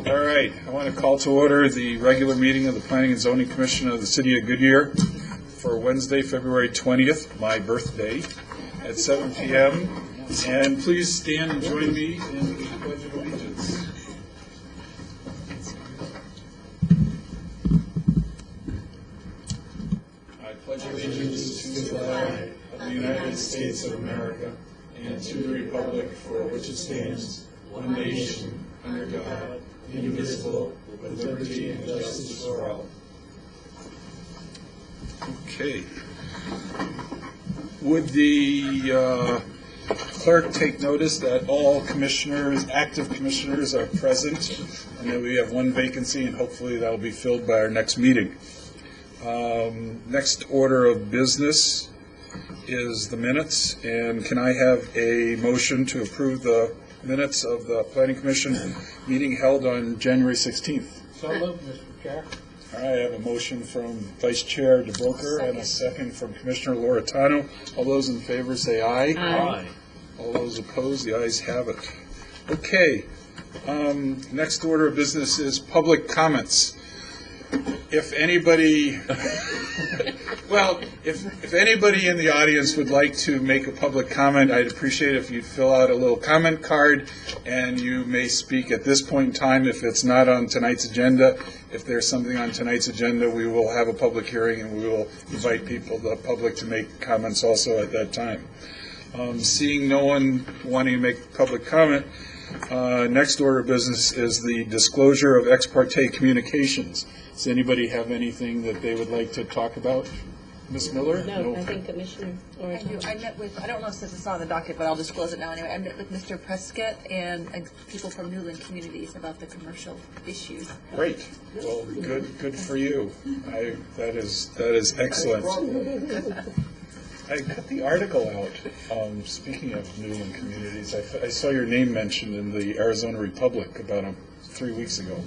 All right, I want to call to order the regular meeting of the Planning and Zoning Commission of the City of Goodyear for Wednesday, February 20th, my birthday, at 7 p.m. And please stand and join me in the Pledge of Allegiance. I pledge allegiance to the flag of the United States of America and to the republic for which it stands, one nation, under God, indivisible, with liberty and justice for all. Okay. Would the clerk take notice that all commissioners, active commissioners, are present, and that we have one vacancy, and hopefully that will be filled by our next meeting. Next order of business is the minutes, and can I have a motion to approve the minutes of the Planning Commission meeting held on January 16th? So moved, Mr. Chair. All right, I have a motion from Vice Chair DeBroker and a second from Commissioner Loretano. All those in favor say aye. Aye. All those opposed, the ayes have it. Okay, next order of business is public comments. If anybody, well, if anybody in the audience would like to make a public comment, I'd appreciate it if you'd fill out a little comment card, and you may speak at this point in time if it's not on tonight's agenda. If there's something on tonight's agenda, we will have a public hearing, and we will invite people, the public, to make comments also at that time. Seeing no one wanting to make public comment, next order of business is the disclosure of ex parte communications. Does anybody have anything that they would like to talk about? Ms. Miller? No, I think Commissioner Loretano. I met with, I don't know if it's on the docket, but I'll disclose it now anyway. I met with Mr. Prescott and people from Newland Communities about the commercial issues. Great. Well, good for you. That is excellent. I cut the article out. Speaking of Newland Communities, I saw your name mentioned in the Arizona Republic about 3 weeks ago,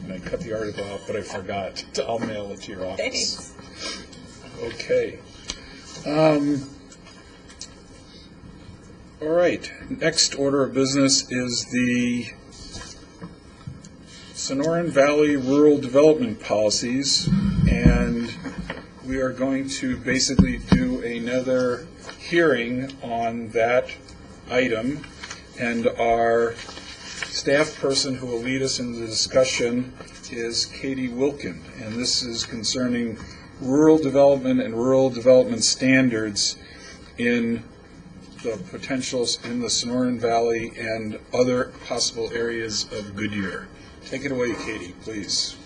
and I cut the article out, but I forgot. I'll mail it to your office. Thanks. Okay. All right. Next order of business is the Sonoran Valley Rural Development Policies, and we are going to basically do another hearing on that item, and our staff person who will lead us in the discussion is Katie Wilkin, and this is concerning rural development and rural development standards in the potentials in the Sonoran Valley and other possible areas of Goodyear. Take it away, Katie, please.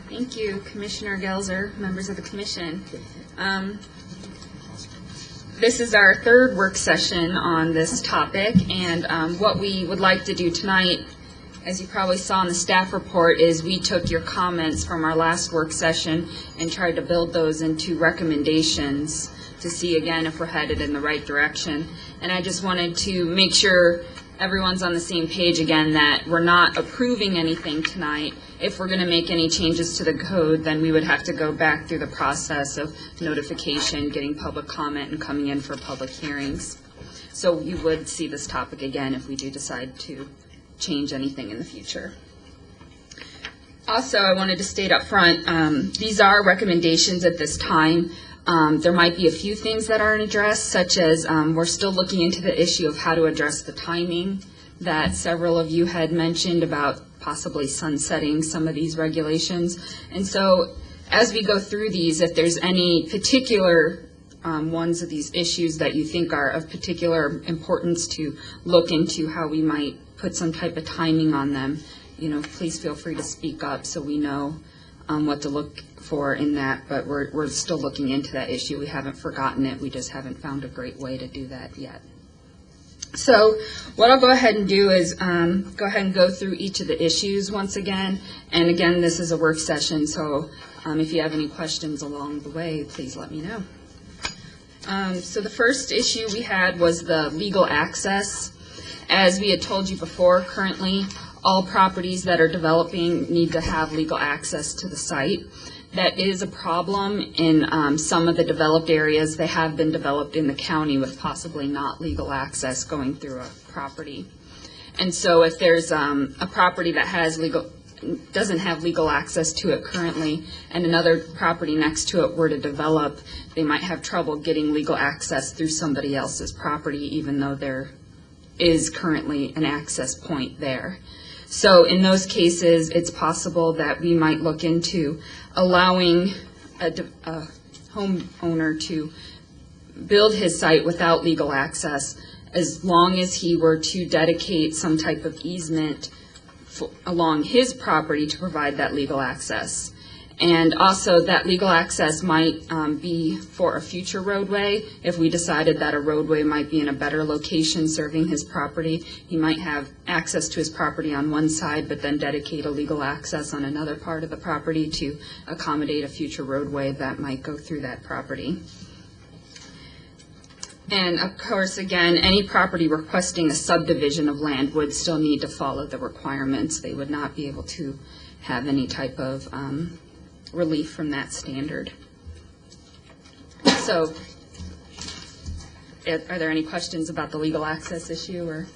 Thank you, Commissioner Gelzer, members of the Commission. This is our third work session on this topic, and what we would like to do tonight, as you probably saw in the staff report, is we took your comments from our last work session and tried to build those into recommendations to see again if we're headed in the right direction. And I just wanted to make sure everyone's on the same page again, that we're not approving anything tonight. If we're going to make any changes to the code, then we would have to go back through the process of notification, getting public comment, and coming in for public hearings. So you would see this topic again if we do decide to change anything in the future. Also, I wanted to state up front, these are recommendations at this time. There might be a few things that aren't addressed, such as we're still looking into the issue of how to address the timing that several of you had mentioned about possibly sunsetting some of these regulations. And so as we go through these, if there's any particular ones of these issues that you think are of particular importance to look into how we might put some type of timing on them, please feel free to speak up so we know what to look for in that. But we're still looking into that issue. We haven't forgotten it. We just haven't found a great way to do that yet. So what I'll go ahead and do is go ahead and go through each of the issues once again. And again, this is a work session, so if you have any questions along the way, please let me know. So the first issue we had was the legal access. As we had told you before, currently all properties that are developing need to have legal access to the site. That is a problem in some of the developed areas. They have been developed in the county with possibly not legal access going through a property. And so if there's a property that has legal doesn't have legal access to it currently, and another property next to it were to develop, they might have trouble getting legal access through somebody else's property, even though there is currently an access point there. So in those cases, it's possible that we might look into allowing a homeowner to build his site without legal access, as long as he were to dedicate some type of easement along his property to provide that legal access. And also that legal access might be for a future roadway. If we decided that a roadway might be in a better location serving his property, he might have access to his property on one side, but then dedicate a legal access on another part of the property to accommodate a future roadway that might go through that property. And of course, again, any property requesting a subdivision of land would still need to follow the requirements. They would not be able to have any type of relief from that standard. So, are there any questions about the legal access issue, or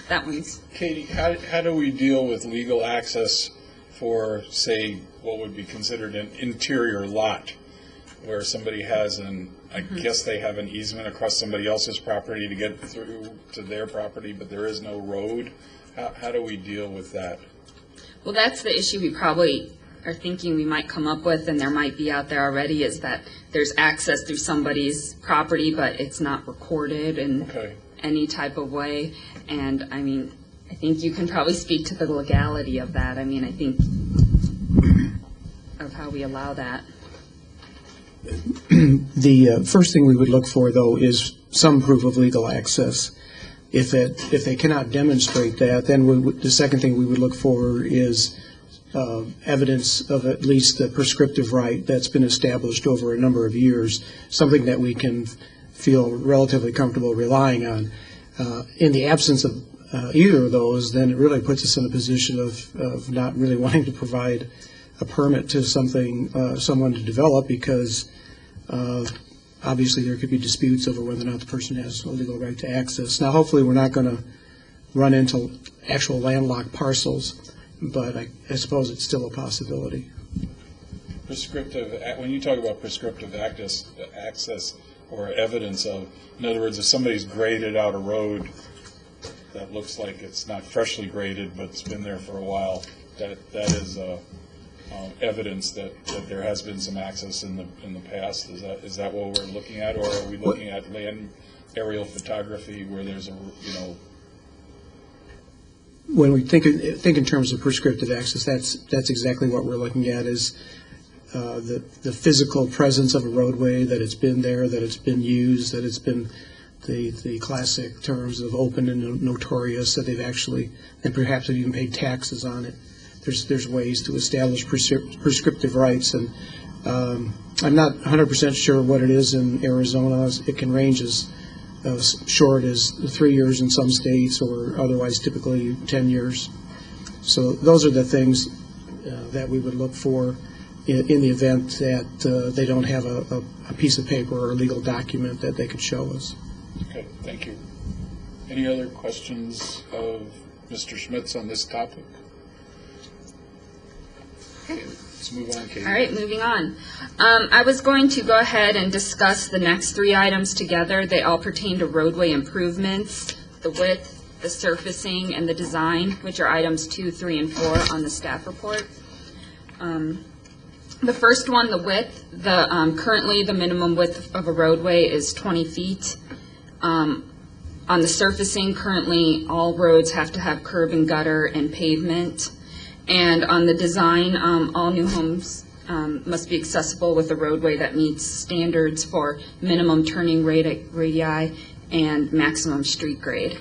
that one's? Katie, how do we deal with legal access for, say, what would be considered an interior lot, where somebody has I guess they have an easement across somebody else's property to get through to their property, but there is no road? How do we deal with that? Well, that's the issue we probably are thinking we might come up with, and there might be out there already, is that there's access through somebody's property, but it's not recorded in any type of way. And I mean, I think you can probably speak to the legality of that. I mean, I think of how we allow that. The first thing we would look for, though, is some proof of legal access. If they cannot demonstrate that, then the second thing we would look for is evidence of at least the prescriptive right that's been established over a number of years, something that we can feel relatively comfortable relying on. In the absence of either of those, then it really puts us in a position of not really wanting to provide a permit to someone to develop, because obviously there could be disputes over whether or not the person has a legal right to access. Now, hopefully we're not going to run into actual landlocked parcels, but I suppose it's still a possibility. When you talk about prescriptive access or evidence of, in other words, if somebody's graded out a road that looks like it's not freshly graded but it's been there for a while, that is evidence that there has been some access in the past. Is that what we're looking at, or are we looking at land aerial photography where there's When we think in terms of prescriptive access, that's exactly what we're looking at, is the physical presence of a roadway, that it's been there, that it's been used, that it's been the classic terms of open and notorious, that they've actually, and perhaps have even paid taxes on it. There's ways to establish prescriptive rights, and I'm not 100% sure what it is in Arizona. It can range as short as 3 years in some states, or otherwise typically 10 years. So those are the things that we would look for in the event that they don't have a piece of paper or a legal document that they could show us. Okay, thank you. Any other questions of Mr. Schmitz on this topic? Okay, let's move on, Katie. All right, moving on. I was going to go ahead and discuss the next three items together. They all pertain to roadway improvements, the width, the surfacing, and the design, which are items 2, 3, and 4 on the staff report. The first one, the width, currently the minimum width of a roadway is 20 feet. On the surfacing, currently all roads have to have curb and gutter and pavement. And on the design, all new homes must be accessible with a roadway that meets standards for minimum turning radii and maximum street grade.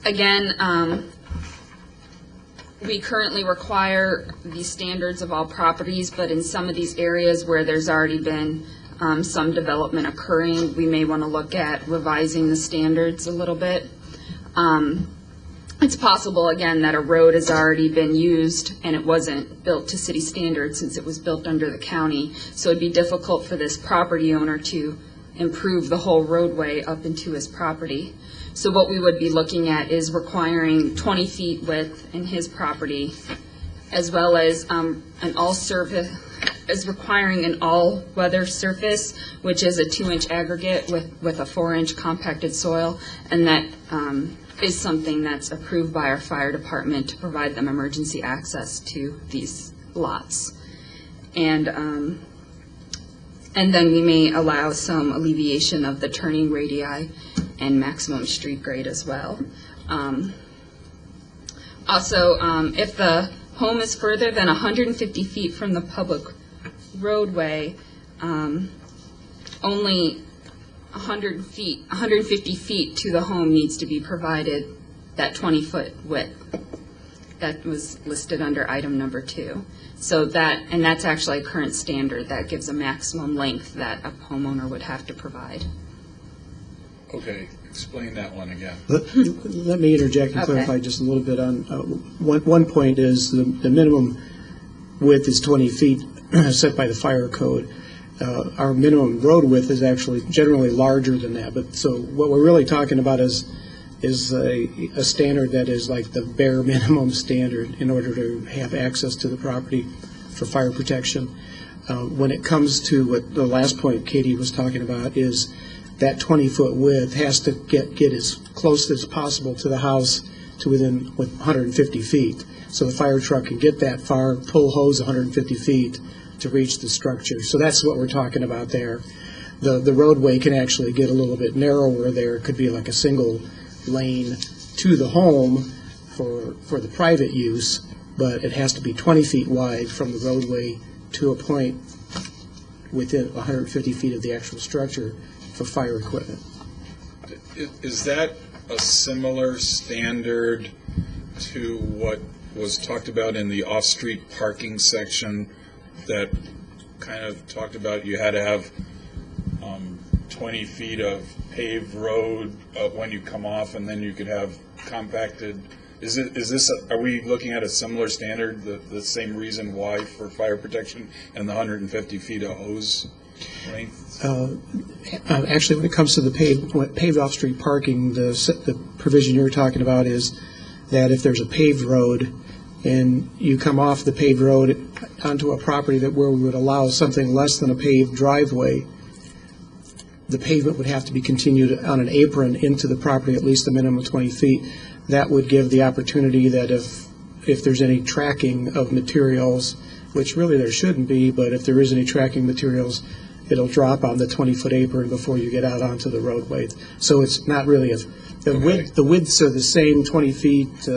Again, we currently require these standards of all properties, but in some of these areas where there's already been some development occurring, we may want to look at revising the standards a little bit. It's possible, again, that a road has already been used and it wasn't built to city standards since it was built under the county, so it'd be difficult for this property owner to improve the whole roadway up into his property. So what we would be looking at is requiring 20 feet width in his property, as well as requiring an all-weather surface, which is a 2-inch aggregate with a 4-inch compacted soil, and that is something that's approved by our fire department to provide them emergency access to these lots. And then we may allow some alleviation of the turning radii and maximum street grade as well. Also, if the home is further than 150 feet from the public roadway, only 150 feet to the home needs to be provided that 20-foot width. That was listed under item number 2. So that's actually a current standard that gives a maximum length that a homeowner would have to provide. Okay, explain that one again. Let me interject and Okay. clarify just a little bit on, one point is the minimum width is 20 feet set by the fire code. Our minimum road width is actually generally larger than that, but so what we're really talking about is a standard that is like the bare minimum standard in order to have access to the property for fire protection. When it comes to what the last point Katie was talking about is that 20-foot width has to get as close as possible to the house to within 150 feet. So the fire truck can get that far, pull hose 150 feet to reach the structure. So that's what we're talking about there. The roadway can actually get a little bit narrower there. It could be like a single lane to the home for the private use, but it has to be 20 feet wide from the roadway to a point within 150 feet of the actual structure for fire equipment. Is that a similar standard to what was talked about in the off-street parking section that kind of talked about you had to have 20 feet of paved road when you come off, and then you could have compacted? Are we looking at a similar standard, the same reason why for fire protection and the 150 feet of hose length? Actually, when it comes to the paved off-street parking, the provision you're talking about is that if there's a paved road and you come off the paved road onto a property where we would allow something less than a paved driveway, the pavement would have to be continued on an apron into the property at least a minimum of 20 feet. That would give the opportunity that if there's any tracking of materials, which really there shouldn't be, but if there is any tracking materials, it'll drop on the 20-foot apron before you get out onto the roadway. So it's not really the widths are the same, 20 feet.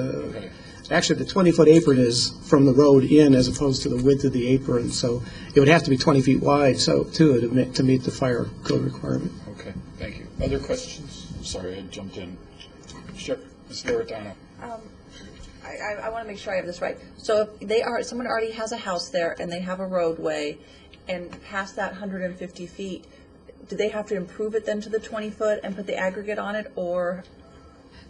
Actually, the 20-foot apron is from the road in as opposed to the width of the apron. So it would have to be 20 feet wide to meet the fire code requirement. Okay, thank you. Other questions? Sorry, I jumped in. Sure, Ms. Loretano. I want to make sure I have this right. So if someone already has a house there and they have a roadway, and past that 150 feet, do they have to improve it then to the 20-foot and put the aggregate on it, or?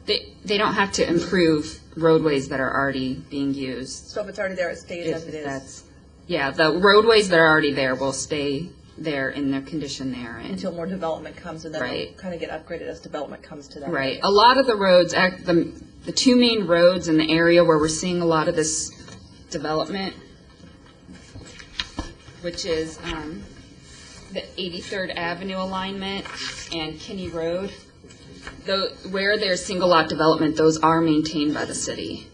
They don't have to improve roadways that are already being used. So if it's already there, it stays as it is? Yeah, the roadways that are already there will stay there in their condition there. Until more development comes, and then Right. they'll kind of get upgraded as development comes to them. Right. A lot of the roads, the two main roads in the area where we're seeing a lot of this development, which is the 83rd Avenue alignment and Kinney Road. Where there's single lot development, those are maintained by the city.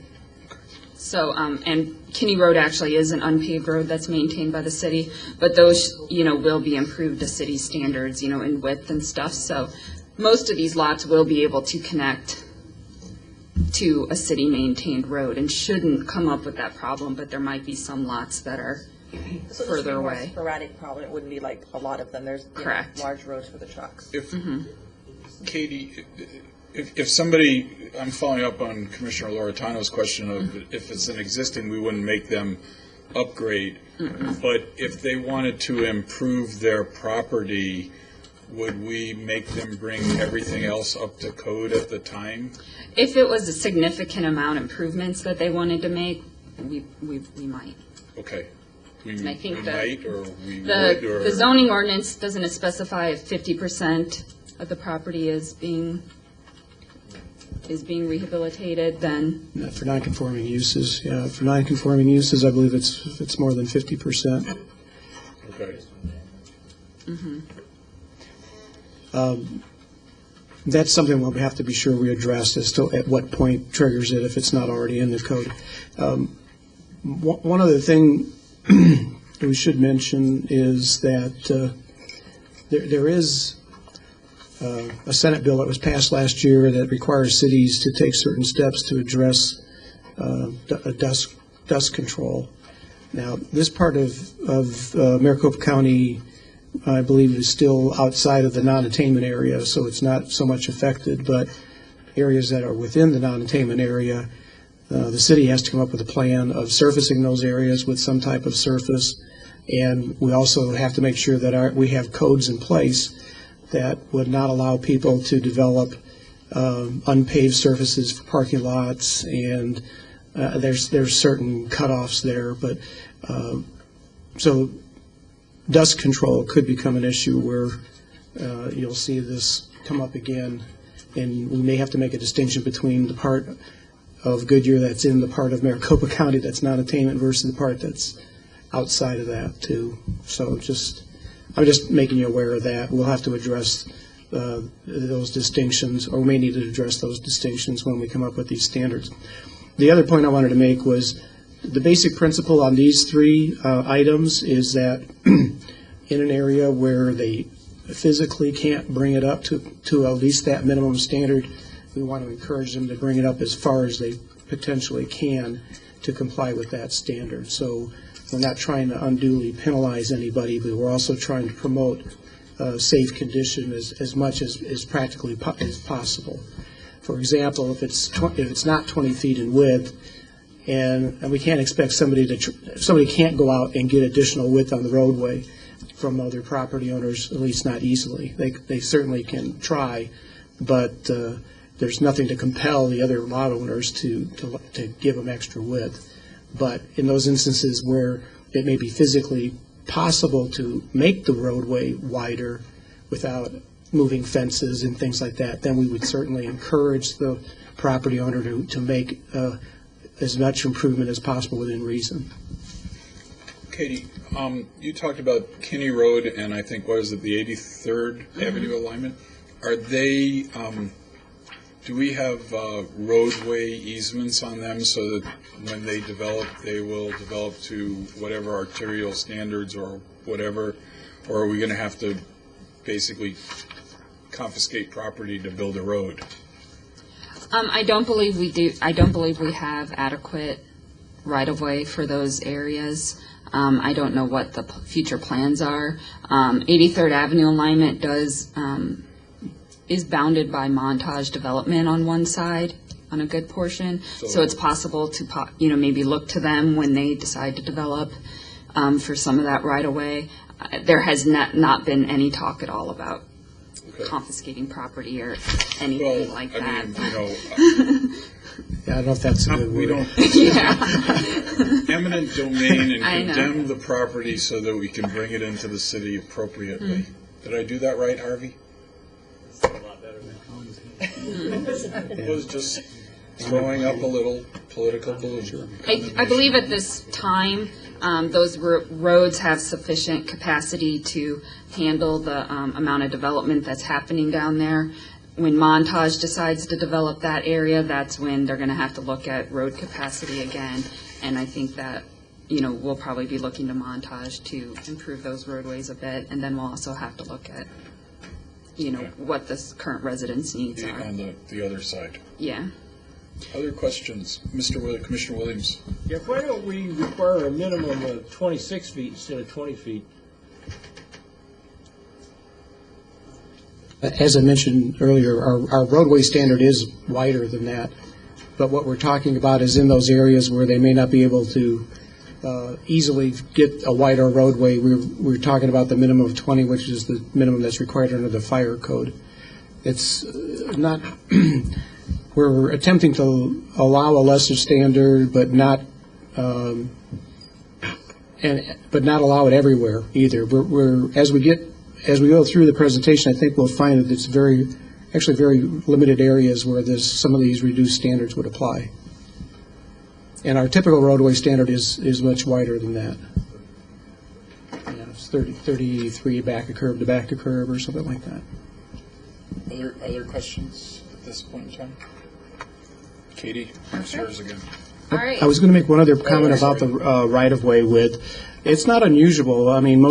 So, and Kinney Road actually is an unpaved road that's maintained by the city, but those, will be improved to city standards, in width and stuff. So most of these lots will be able to connect to a city-maintained road and shouldn't come up with that problem, but there might be some lots that are So this would be further more away. sporadic problem. It wouldn't be like a lot of them. There's Correct. large roads for the trucks. Katie, if somebody, I'm following up on Commissioner Loretano's question of if it's an existing, we wouldn't make them upgrade. But if they wanted to improve their property, would we make them bring everything else up to code at the time? If it was a significant amount of improvements that they wanted to make, we might. Okay. We I think might, or we would, or? The zoning ordinance, doesn't it specify if 50% of the property is being is being rehabilitated, then, For non-conforming uses, yeah. For non-conforming uses, I believe it's more than 50%. Okay. That's something we'll have to be sure we address as to at what point triggers it if it's not already in the code. One other thing we should mention is that there is a Senate bill that was passed last year that requires cities to take certain steps to address dust control. Now, this part of Maricopa County, I believe, is still outside of the non-attainment area, so it's not so much affected, but areas that are within the non-attainment area, the city has to come up with a plan of surfacing those areas with some type of surface, and we also have to make sure that we have codes in place that would not allow people to develop unpaved surfaces for parking lots, and there's certain cutoffs there, but so dust control could become an issue where you'll see this come up again, and we may have to make a distinction between the part of Goodyear that's in the part of Maricopa County that's non-attainment versus the part that's outside of that too. So I'm just making you aware of that. We'll have to address those distinctions, or we may need to address those distinctions when we come up with these standards. The other point I wanted to make was the basic principle on these three items is that in an area where they physically can't bring it up to at least that minimum standard, we want to encourage them to bring it up as far as they potentially can to comply with that standard. So we're not trying to unduly penalize anybody, but we're also trying to promote safe condition as much as practically as possible. For example, if it's not 20 feet in width, and we can't expect somebody can't go out and get additional width on the roadway from other property owners, at least not easily. They certainly can try, but there's nothing to compel the other lot owners to give them extra width. But in those instances where it may be physically possible to make the roadway wider without moving fences and things like that, then we would certainly encourage the property owner to make as much improvement as possible within reason. Katie, you talked about Kinney Road and I think, what is it, the 83rd Avenue alignment? Are they, do we have roadway easements on them so that when they develop, they will develop to whatever arterial standards or whatever? Or are we going to have to basically confiscate property to build a road? I don't believe we do. I don't believe we have adequate right-of-way for those areas. I don't know what the future plans are. 83rd Avenue alignment is bounded by Montage development on one side, on a good portion. So it's possible to, maybe look to them when they decide to develop for some of that right-of-way. There has not been any talk at all about confiscating property or anything like that. Yeah, I don't know if that's a good word. We don't eminent domain and condemn the property so that we can bring it into the city appropriately. Did I do that right, Harvey? It was just throwing up a little political balloon. I believe at this time, those roads have sufficient capacity to handle the amount of development that's happening down there. When Montage decides to develop that area, that's when they're going to have to look at road capacity again. And I think that, we'll probably be looking to Montage to improve those roadways a bit. And then we'll also have to look at, what the current residents' needs are. On the other side. Yeah. Other questions? Commissioner Williams. Yeah, why don't we require a minimum of 26 feet instead of 20 feet? As I mentioned earlier, our roadway standard is wider than that, but what we're talking about is in those areas where they may not be able to easily get a wider roadway. We're talking about the minimum of 20, which is the minimum that's required under the fire code. It's not, we're attempting to allow a lesser standard, but not allow it everywhere either. As we go through the presentation, I think we'll find that it's very actually very limited areas where there's some of these reduced standards would apply. And our typical roadway standard is much wider than that. Yeah, it's 33 back of curb to back of curb or something like that. Other questions at this point in time? Katie, it's yours again. All right. I was going to make one other comment about the right-of-way width. It's not unusual, I mean,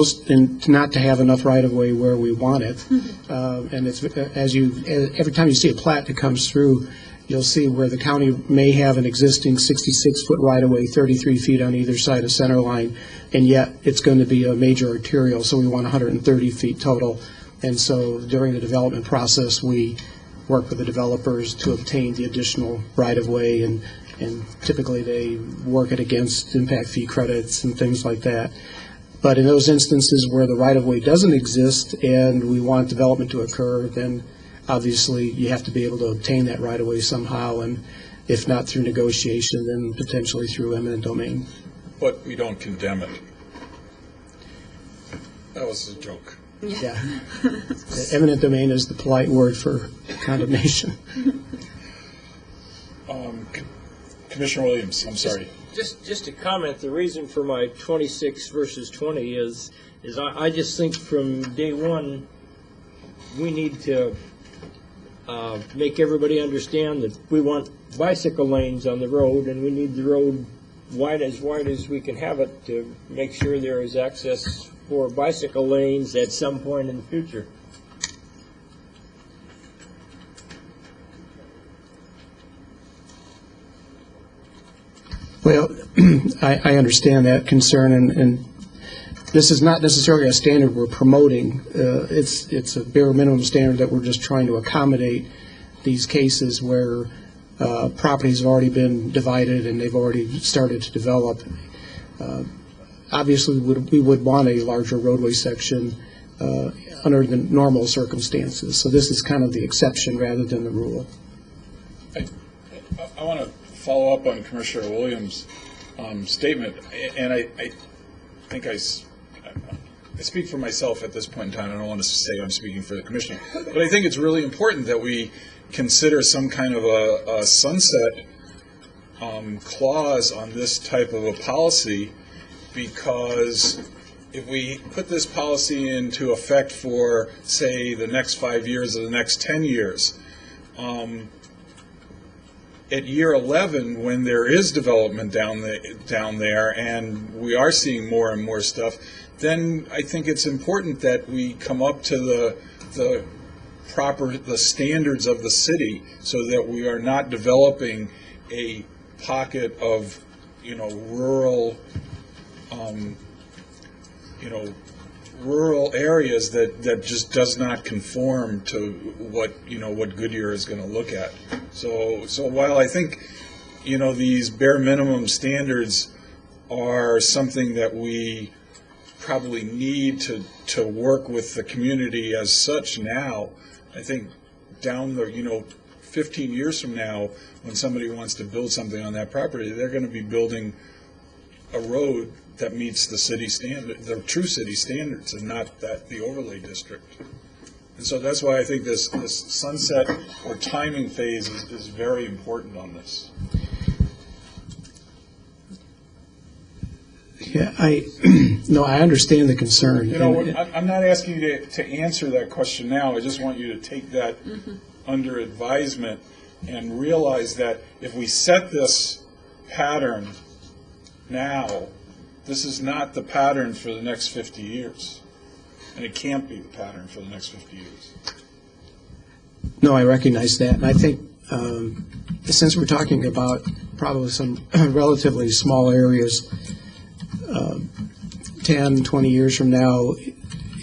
not to have enough right-of-way where we want it. And it's, every time you see a plat that comes through, you'll see where the county may have an existing 66-foot right-of-way, 33 feet on either side of center line, and yet it's going to be a major arterial, so we want 130 feet total. And so during the development process, we work with the developers to obtain the additional right-of-way, and typically they work it against impact fee credits and things like that. But in those instances where the right-of-way doesn't exist and we want development to occur, then obviously you have to be able to obtain that right-of-way somehow, and if not through negotiation, then potentially through eminent domain. But we don't condemn it. That was a joke. Yeah. Eminent domain is the polite word for condemnation. Commissioner Williams, I'm sorry. Just a comment, the reason for my 26 versus 20 is I just think from day one, we need to make everybody understand that we want bicycle lanes on the road, and we need the road wide as we can have it to make sure there is access for bicycle lanes at some point in the future. Well, I understand that concern, and this is not necessarily a standard we're promoting. It's a bare minimum standard that we're just trying to accommodate these cases where properties have already been divided and they've already started to develop. Obviously, we would want a larger roadway section under the normal circumstances. So this is kind of the exception rather than the rule. I want to follow up on Commissioner Williams' statement, and I think I speak for myself at this point in time. I don't want to say I'm speaking for the Commissioner, but I think it's really important that we consider some kind of a sunset clause on this type of a policy, because if we put this policy into effect for, say, the next 5 years or the next 10 years, at year 11, when there is development down there, and we are seeing more and more stuff, then I think it's important that we come up to the standards of the city, so that we are not developing a pocket of, rural areas that just does not conform to what Goodyear is going to look at. So while I think these bare minimum standards are something that we probably need to work with the community as such now, I think down the 15 years from now, when somebody wants to build something on that property, they're going to be building a road that meets the city standard, the true city standards, and not the overlay district. And so that's why I think this sunset or timing phase is very important on this. Yeah, I understand the concern. I'm not asking you to answer that question now. I just want you to take that under advisement and realize that if we set this pattern now, this is not the pattern for the next 50 years. And it can't be the pattern for the next 50 years. No, I recognize that. And I think since we're talking about probably some relatively small areas, 10, 20 years from now,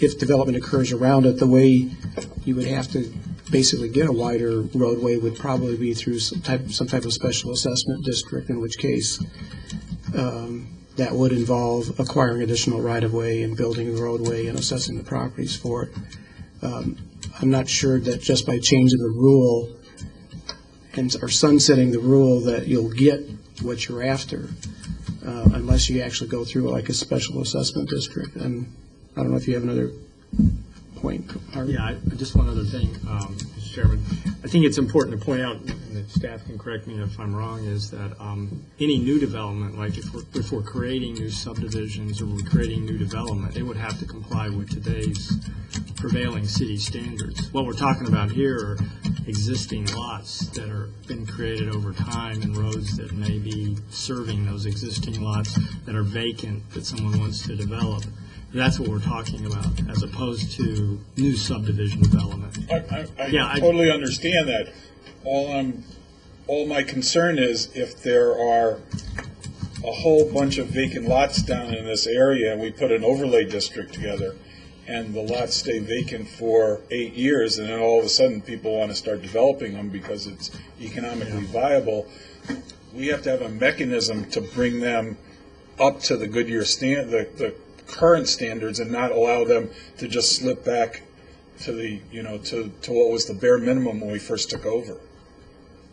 if development occurs around it, the way you would have to basically get a wider roadway would probably be through some type of special assessment district, in which case that would involve acquiring additional right-of-way and building the roadway and assessing the properties for it. I'm not sure that just by changing the rule or sunsetting the rule that you'll get what you're after, unless you actually go through like a special assessment district. And I don't know if you have another point. Yeah, just one other thing. Mr. Chairman. I think it's important to point out, and the staff can correct me if I'm wrong, is that any new development, like if we're creating new subdivisions or we're creating new development, it would have to comply with today's prevailing city standards. What we're talking about here are existing lots that are been created over time and roads that may be serving those existing lots that are vacant that someone wants to develop. That's what we're talking about, as opposed to new subdivision development. I totally understand that. All my concern is if there are a whole bunch of vacant lots down in this area and we put an overlay district together and the lots stay vacant for 8 years and then all of a sudden people want to start developing them because it's economically viable, we have to have a mechanism to bring them up to the Goodyear the current standards and not allow them to just slip back to the, to what was the bare minimum when we first took over.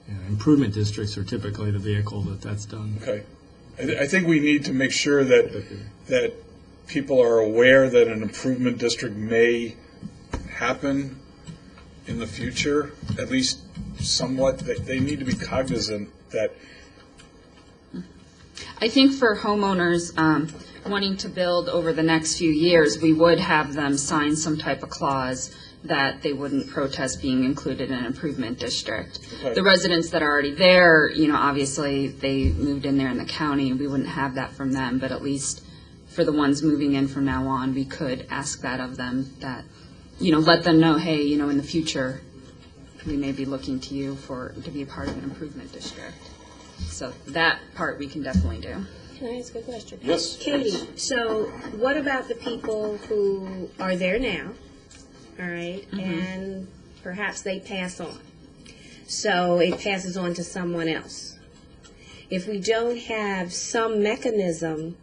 Yeah, improvement districts are typically the vehicle that's done. Okay. I think we need to make sure that people are aware that an improvement district may happen in the future, at least somewhat. They need to be cognizant that. I think for homeowners wanting to build over the next few years, we would have them sign some type of clause that they wouldn't protest being included in an improvement district. Okay. The residents that are already there, obviously they moved in there in the county. We wouldn't have that from them, but at least for the ones moving in from now on, we could ask that of them, that, let them know, hey, in the future, we may be looking to you to be a part of an improvement district. So that part we can definitely do. Can I ask a question? Yes. Katie, so what about the people who are there now, all right, and perhaps they pass on? So it passes on to someone else. If we don't have some mechanism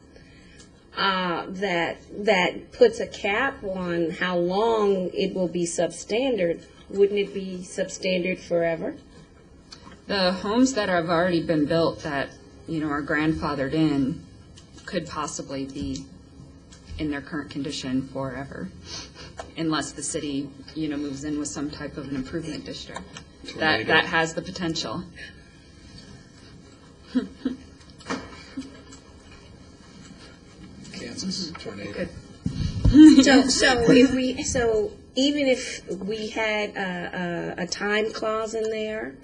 that puts a cap on how long it will be substandard, wouldn't it be substandard forever? The homes that have already been built that, are grandfathered in could possibly be in their current condition forever, unless the city, moves in with some type of an improvement district. That has the potential. Kansas tornado. So even if we had a time clause in there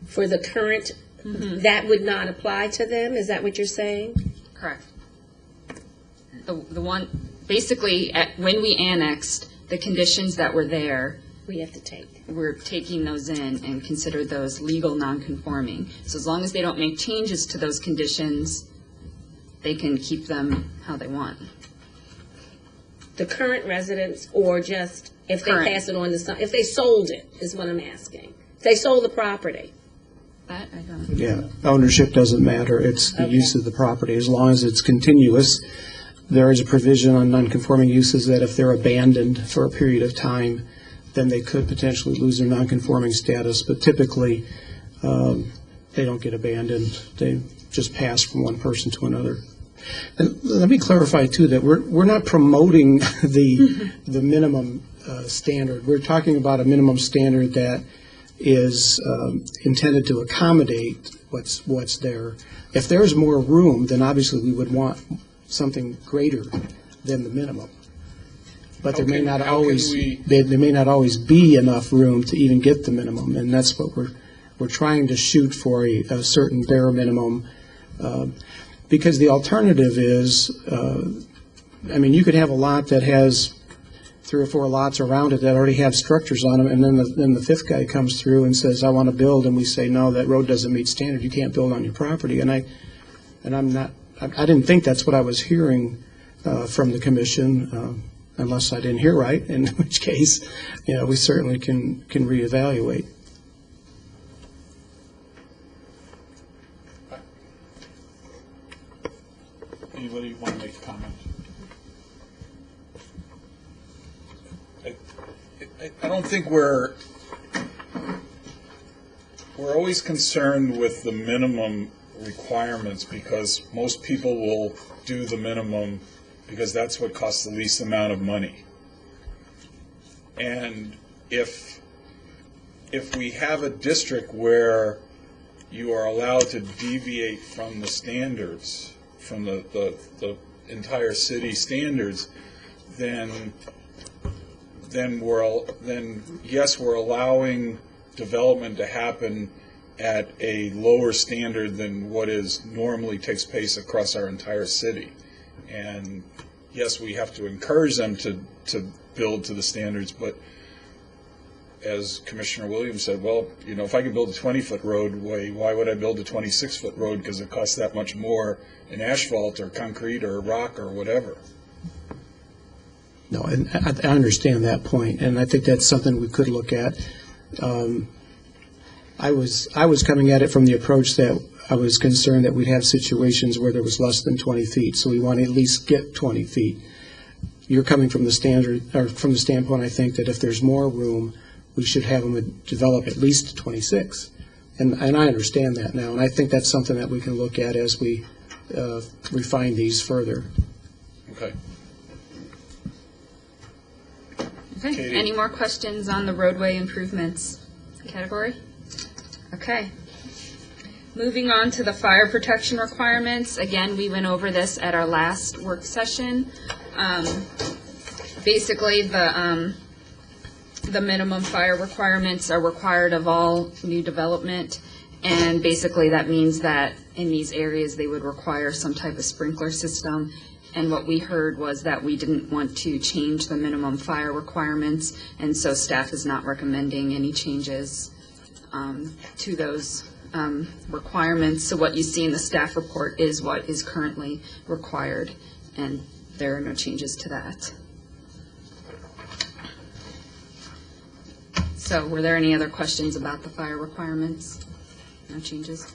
for the current, that would not apply to them? Is that what you're saying? Correct. The one, basically, when we annexed, the conditions that were there, We have to take. we're taking those in and consider those legal nonconforming. So as long as they don't make changes to those conditions, they can keep them how they want. The current residents, or just if they Current. pass it on to some, if they sold it, is what I'm asking. If they sold the property. That, I don't. Yeah, ownership doesn't matter. It's the use of the property. As long as it's continuous, there is a provision on nonconforming uses that if they're abandoned for a period of time, then they could potentially lose their nonconforming status. But typically, they don't get abandoned. They just pass from one person to another. And let me clarify, too, that we're not promoting the minimum standard. We're talking about a minimum standard that is intended to accommodate what's there. If there's more room, then obviously we would want something greater than the minimum. But there may not always be enough room to even get the minimum, and that's what we're trying to shoot for, a certain bare minimum. Because the alternative is, you could have a lot that has 3 or 4 lots around it that already have structures on them, and then the fifth guy comes through and says, I want to build, and we say, no, that road doesn't meet standard, you can't build on your property. And I didn't think that's what I was hearing from the commission, unless I didn't hear right, in which case, we certainly can reevaluate. Anybody want to make a comment? I don't think we're always concerned with the minimum requirements because most people will do the minimum because that's what costs the least amount of money. And if if we have a district where you are allowed to deviate from the standards, from the entire city standards, then yes, we're allowing development to happen at a lower standard than what is normally takes place across our entire city. And yes, we have to encourage them to build to the standards, but as Commissioner Williams said, well, you know, if I can build a 20-foot roadway, why would I build a 26-foot road because it costs that much more in asphalt or concrete or rock or whatever? No, and I understand that point, and I think that's something we could look at. I was coming at it from the approach that I was concerned that we'd have situations where there was less than 20 feet, so we want to at least get 20 feet. You're coming from the standard, or from the standpoint, I think, that if there's more room, we should have them develop at least 26. And I understand that now, and I think that's something that we can look at as we refine these further. Okay. Okay, Katie. any more questions on the roadway improvements category? Okay. Moving on to the fire protection requirements. Again, we went over this at our last work session. Basically, the minimum fire requirements are required of all new development, and basically that means that in these areas they would require some type of sprinkler system. And what we heard was that we didn't want to change the minimum fire requirements, and so staff is not recommending any changes to those requirements. So what you see in the staff report is what is currently required, and there are no changes to that. So were there any other questions about the fire requirements? No changes?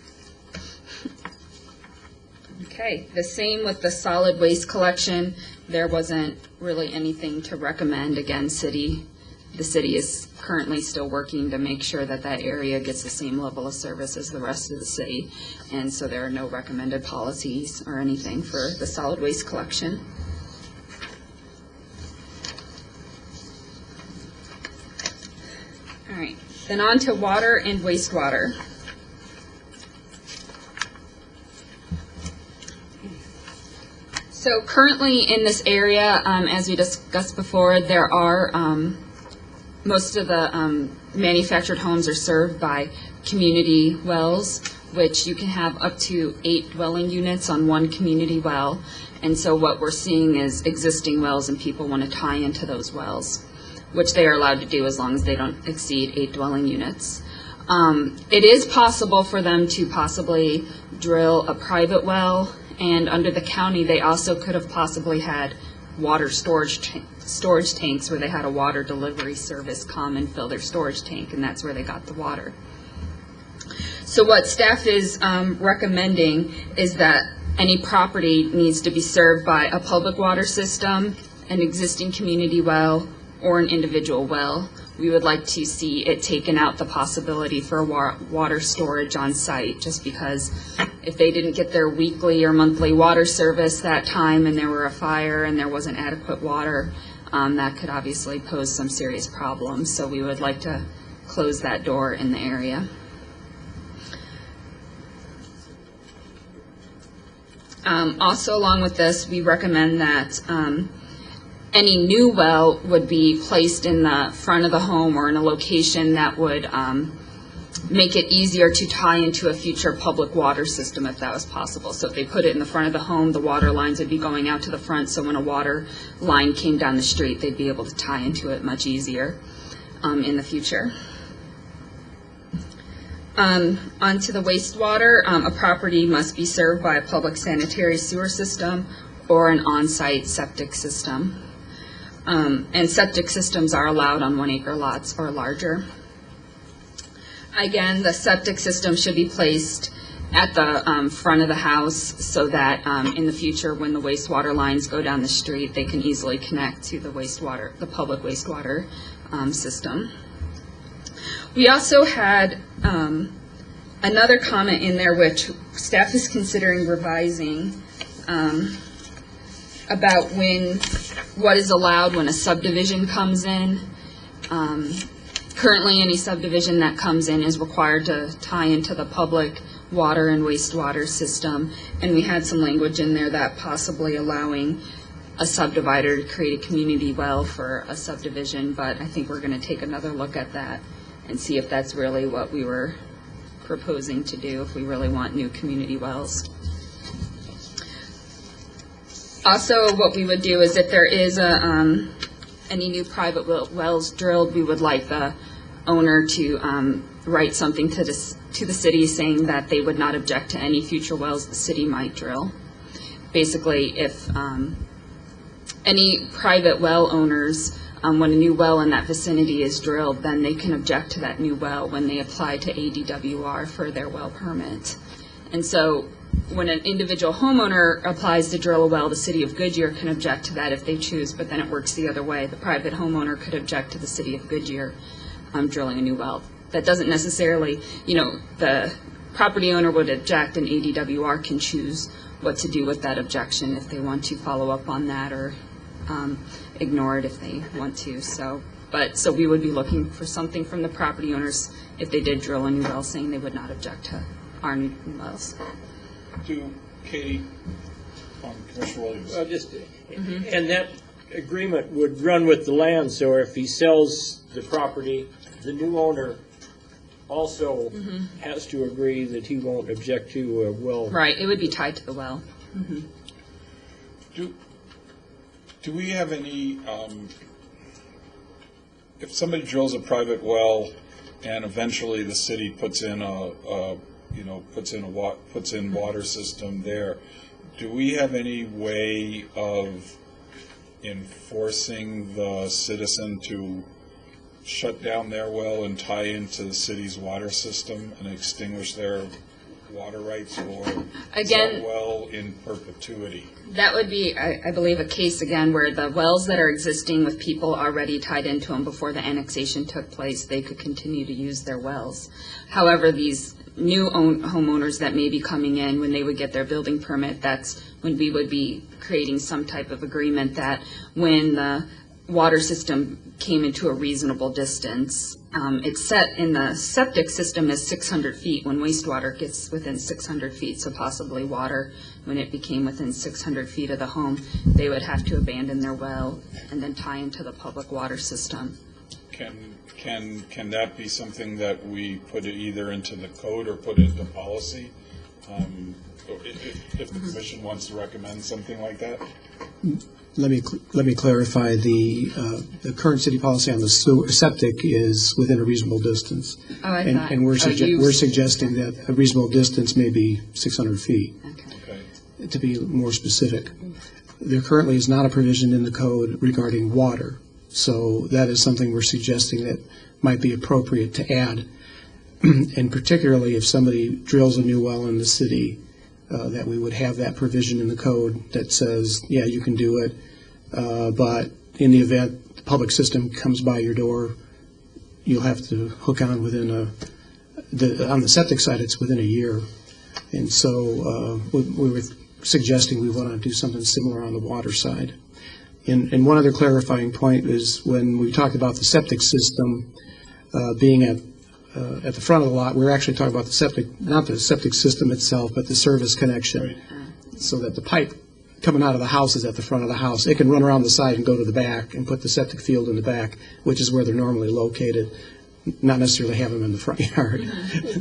Okay, the same with the solid waste collection. There wasn't really anything to recommend. Again, the city is currently still working to make sure that that area gets the same level of service as the rest of the city. And so there are no recommended policies or anything for the solid waste collection. All right, then on to water and wastewater. So currently in this area, as we discussed before, there are most of the manufactured homes are served by community wells, which you can have up to 8 dwelling units on one community well. And so what we're seeing is existing wells, and people want to tie into those wells, which they are allowed to do as long as they don't exceed 8 dwelling units. It is possible for them to possibly drill a private well, and under the county, they also could have possibly had water storage tanks where they had a water delivery service come and fill their storage tank, and that's where they got the water. So what staff is recommending is that any property needs to be served by a public water system, an existing community well, or an individual well. We would like to see it taken out the possibility for water storage on site, just because if they didn't get their weekly or monthly water service that time and there were a fire and there wasn't adequate water, that could obviously pose some serious problems. So we would like to close that door in the area. Also, along with this, we recommend that any new well would be placed in the front of the home or in a location that would make it easier to tie into a future public water system if that was possible. So if they put it in the front of the home, the water lines would be going out to the front, so when a water line came down the street, they'd be able to tie into it much easier in the future. Onto the wastewater, a property must be served by a public sanitary sewer system or an on-site septic system. And septic systems are allowed on 1 acre lots or larger. Again, the septic system should be placed at the front of the house so that in the future when the wastewater lines go down the street, they can easily connect to the public wastewater system. We also had another comment in there which staff is considering revising about what is allowed when a subdivision comes in. Currently, any subdivision that comes in is required to tie into the public water and wastewater system, and we had some language in there that possibly allowing a subdivider to create a community well for a subdivision, but I think we're going to take another look at that and see if that's really what we were proposing to do, if we really want new community wells. Also, what we would do is if there is any new private wells drilled, we would like the owner to write something to the city saying that they would not object to any future wells the city might drill. Basically, if any private well owners, when a new well in that vicinity is drilled, then they can object to that new well when they apply to ADWR for their well permit. And so when an individual homeowner applies to drill a well, the city of Goodyear can object to that if they choose, but then it works the other way. The private homeowner could object to the city of Goodyear drilling a new well. That doesn't necessarily, the property owner would object and ADWR can choose what to do with that objection if they want to follow up on that or ignore it if they want to. So we would be looking for something from the property owners if they did drill a new well saying they would not object to our new wells. To Katie, Commissioner Williams. And that agreement would run with the land, so if he sells the property, the new owner also has to agree that he won't object to a well. Right, it would be tied to the well. Do we have any, if somebody drills a private well and eventually the city puts in water system there, do we have any way of enforcing the citizen to shut down their well and tie into the city's water system and extinguish their water rights, or is that well in perpetuity? That would be, I believe, a case again where the wells that are existing with people already tied into them before the annexation took place, they could continue to use their wells. However, these new homeowners that may be coming in, when they would get their building permit, that's when we would be creating some type of agreement that when the water system came into a reasonable distance, it's set in the septic system as 600 feet when wastewater gets within 600 feet, so possibly water, when it became within 600 feet of the home, they would have to abandon their well and then tie into the public water system. Can that be something that we put it either into the code or put into policy? If the commission wants to recommend something like that? Let me clarify. The current city policy on the septic is within a reasonable distance. Oh, I thought. And we're suggesting that a reasonable distance may be 600 feet. Okay. To be more specific. There currently is not a provision in the code regarding water. So that is something we're suggesting that might be appropriate to add. And particularly if somebody drills a new well in the city, that we would have that provision in the code that says, yeah, you can do it, but in the event the public system comes by your door, you'll have to hook on within on the septic side, it's within a year. And so we were suggesting we want to do something similar on the water side. And one other clarifying point is when we talked about the septic system being at the front of the lot, we're actually talking about the septic, not the septic system itself, but the service connection. Right. So that the pipe coming out of the house is at the front of the house. It can run around the side and go to the back and put the septic field in the back, which is where they're normally located, not necessarily have them in the front yard.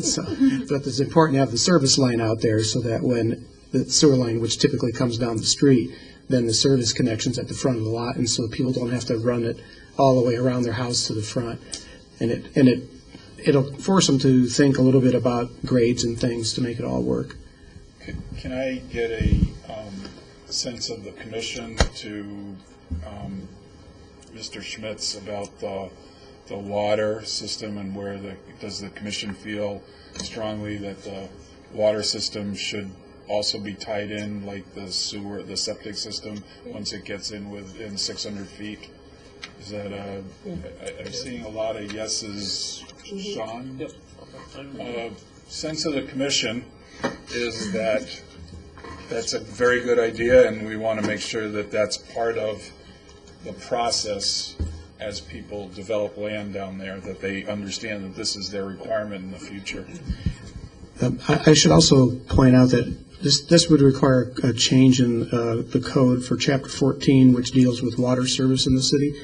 So, but it's important to have the service line out there so that when the sewer line, which typically comes down the street, then the service connection's at the front of the lot, and so people don't have to run it all the way around their house to the front. And it'll force them to think a little bit about grades and things to make it all work. Can I get a sense of the commission to Mr. Schmitz about the water system and where does the commission feel strongly that the water system should also be tied in like the sewer, the septic system, once it gets in within 600 feet? Is that I'm seeing a lot of yeses. Sean? Yep. Sense of the commission is that that's a very good idea, and we want to make sure that that's part of the process as people develop land down there, that they understand that this is their requirement in the future. I should also point out that this would require a change in the code for Chapter 14, which deals with water service in the city.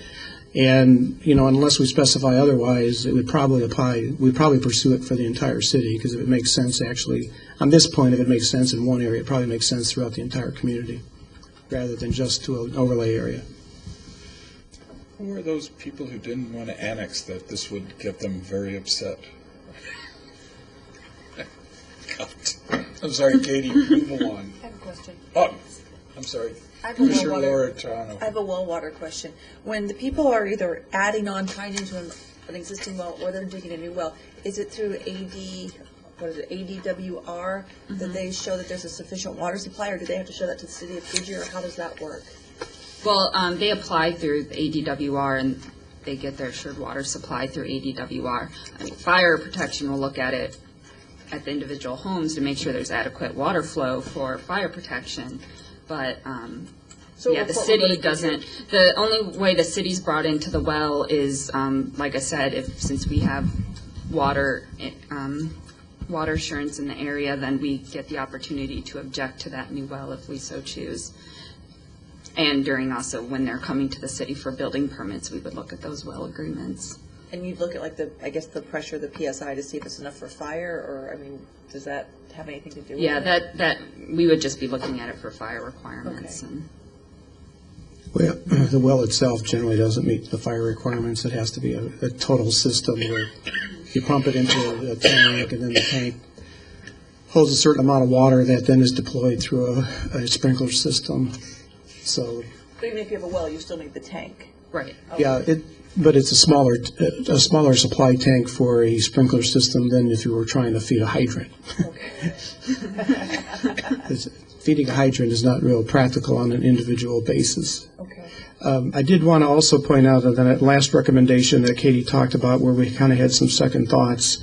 And, unless we specify otherwise, it would probably apply, we'd probably pursue it for the entire city, because if it makes sense, actually, on this point, if it makes sense in one area, it probably makes sense throughout the entire community, rather than just to an overlay area. Who are those people who didn't want to annex that this would get them very upset? God. I'm sorry, Katie, move along. I have a question. Oh, I'm sorry. I have a Commissioner well Laura water, Toronto. I have a well water question. When the people are either adding on, tying into an existing well, or they're digging a new well, is it through ADWR that they show that there's a sufficient water supply, or do they have to show that to the city of Goodyear, or how does that work? Well, they apply through the ADWR, and they get their assured water supply through ADWR. I mean, fire protection will look at it at the individual homes to make sure there's adequate water flow for fire protection. But, So yeah, the city doesn't. The only way the city's brought into the well is, like I said, since we have water assurance in the area, then we get the opportunity to object to that new well if we so choose. And during also when they're coming to the city for building permits, we would look at those well agreements. And you'd look at like the pressure, the PSI, to see if it's enough for fire, or, I mean, does that have anything to do with it? Yeah, that we would just be looking at it for fire requirements. Okay. And Well, the well itself generally doesn't meet the fire requirements. It has to be a total system where you pump it into a tank, and then the tank holds a certain amount of water that then is deployed through a sprinkler system. So, But even if you have a well, you still need the tank. right. yeah, but it's a smaller supply tank for a sprinkler system than if you were trying to feed a hydrant. Okay. Feeding a hydrant is not real practical on an individual basis. Okay. I did want to also point out that that last recommendation that Katie talked about, where we kind of had some second thoughts.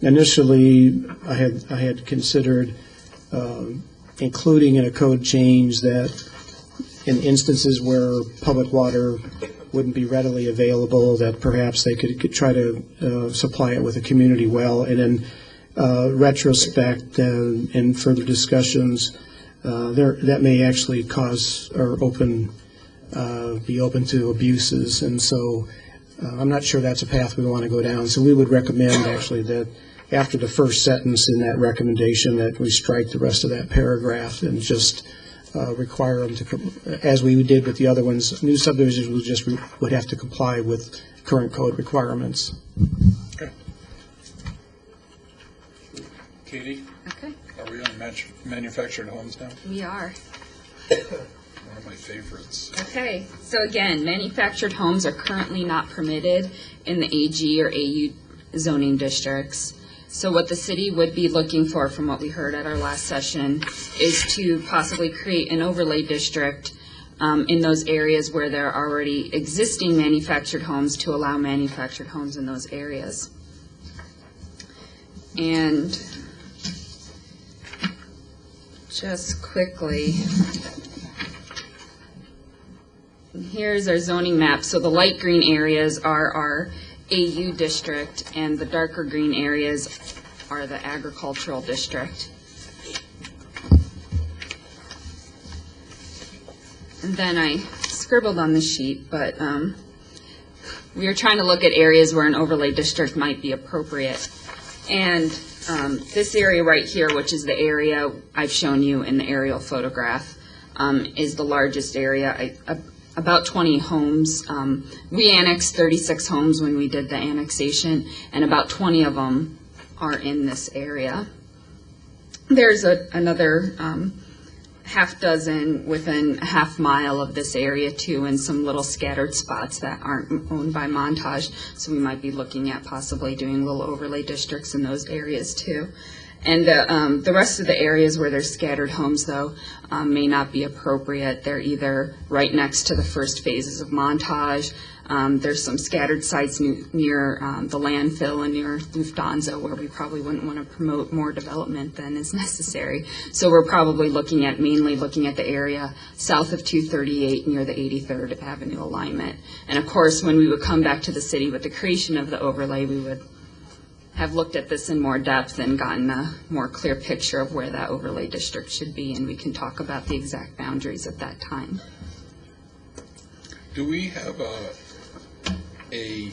Initially, I had considered including in a code change that in instances where public water wouldn't be readily available, that perhaps they could try to supply it with a community well, and in retrospect and in further discussions, that may actually cause or be open to abuses, and so I'm not sure that's a path we want to go down. So we would recommend actually that after the first sentence in that recommendation that we strike the rest of that paragraph and just require them to, as we did with the other ones, new subdivisions would have to comply with current code requirements. Okay. Katie, Okay, are we on manufactured homes now? we are. One of my favorites. Okay, so again, manufactured homes are currently not permitted in the AG or AU zoning districts. So what the city would be looking for, from what we heard at our last session, is to possibly create an overlay district in those areas where there are already existing manufactured homes, to allow manufactured homes in those areas. And just quickly, here's our zoning map. So the light green areas are our AU district, and the darker green areas are the agricultural district. And then I scribbled on the sheet, but we are trying to look at areas where an overlay district might be appropriate. And this area right here, which is the area I've shown you in the aerial photograph, is the largest area. About 20 homes. We annexed 36 homes when we did the annexation, and about 20 of them are in this area. There's another half dozen within a half mile of this area too, and some little scattered spots that aren't owned by Montage, so we might be looking at possibly doing little overlay districts in those areas too. And the rest of the areas where there's scattered homes, though, may not be appropriate. They're either right next to the first phases of Montage. There's some scattered sites near the landfill and near Lufthansa where we probably wouldn't want to promote more development than is necessary. So we're probably mainly looking at the area south of 238 near the 83rd Avenue alignment. And of course, when we would come back to the city with the creation of the overlay, we would have looked at this in more depth and gotten a more clear picture of where that overlay district should be, and we can talk about the exact boundaries at that time. Do we have a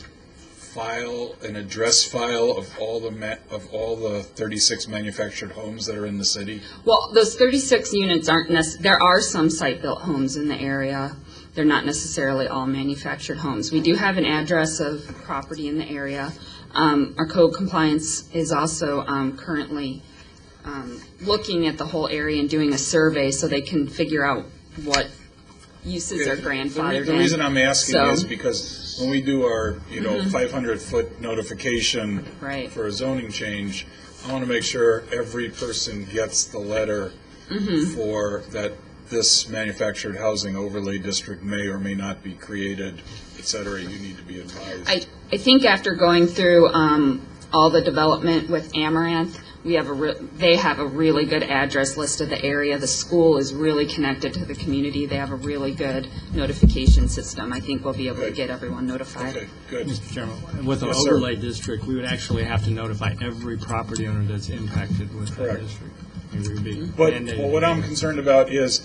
file, an address file of all the 36 manufactured homes that are in the city? Well, those 36 units aren't there are some site-built homes in the area. They're not necessarily all manufactured homes. We do have an address of property in the area. Our code compliance is also currently looking at the whole area and doing a survey so they can figure out what uses are grandfathered in. The reason I'm asking So- is because when we do our, 500-foot notification Right. for a zoning change, I want to make sure every person gets the letter for that this manufactured housing overlay district may or may not be created, et cetera. You need to be advised. I think after going through all the development with Amaranth, they have a really good address list of the area. The school is really connected to the community. They have a really good notification system. I think we'll be able to get everyone notified. Okay, good. Mr. Chairman, with an Yes, sir. overlay district, we would actually have to notify every property owner that's impacted with that Correct. district. It would be But mandated. what I'm concerned about is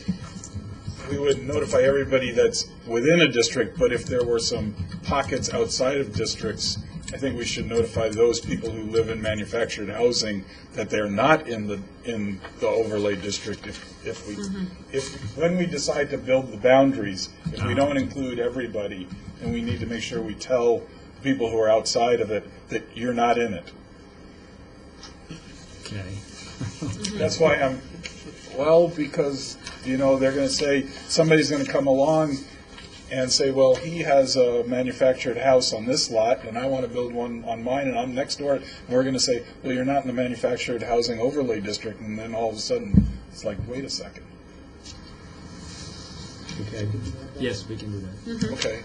we would notify everybody that's within a district, but if there were some pockets outside of districts, I think we should notify those people who live in manufactured housing that they're not in the overlay district. When we decide to build the boundaries, if we don't include everybody, then we need to make sure we tell people who are outside of it that you're not in it. Okay. That's why because, they're going to say, somebody's going to come along and say, well, he has a manufactured house on this lot, and I want to build one on mine, and I'm next door. And we're going to say, well, you're not in the manufactured housing overlay district, and then all of a sudden, it's like, wait a second. Okay. Yes, we can do that. Okay.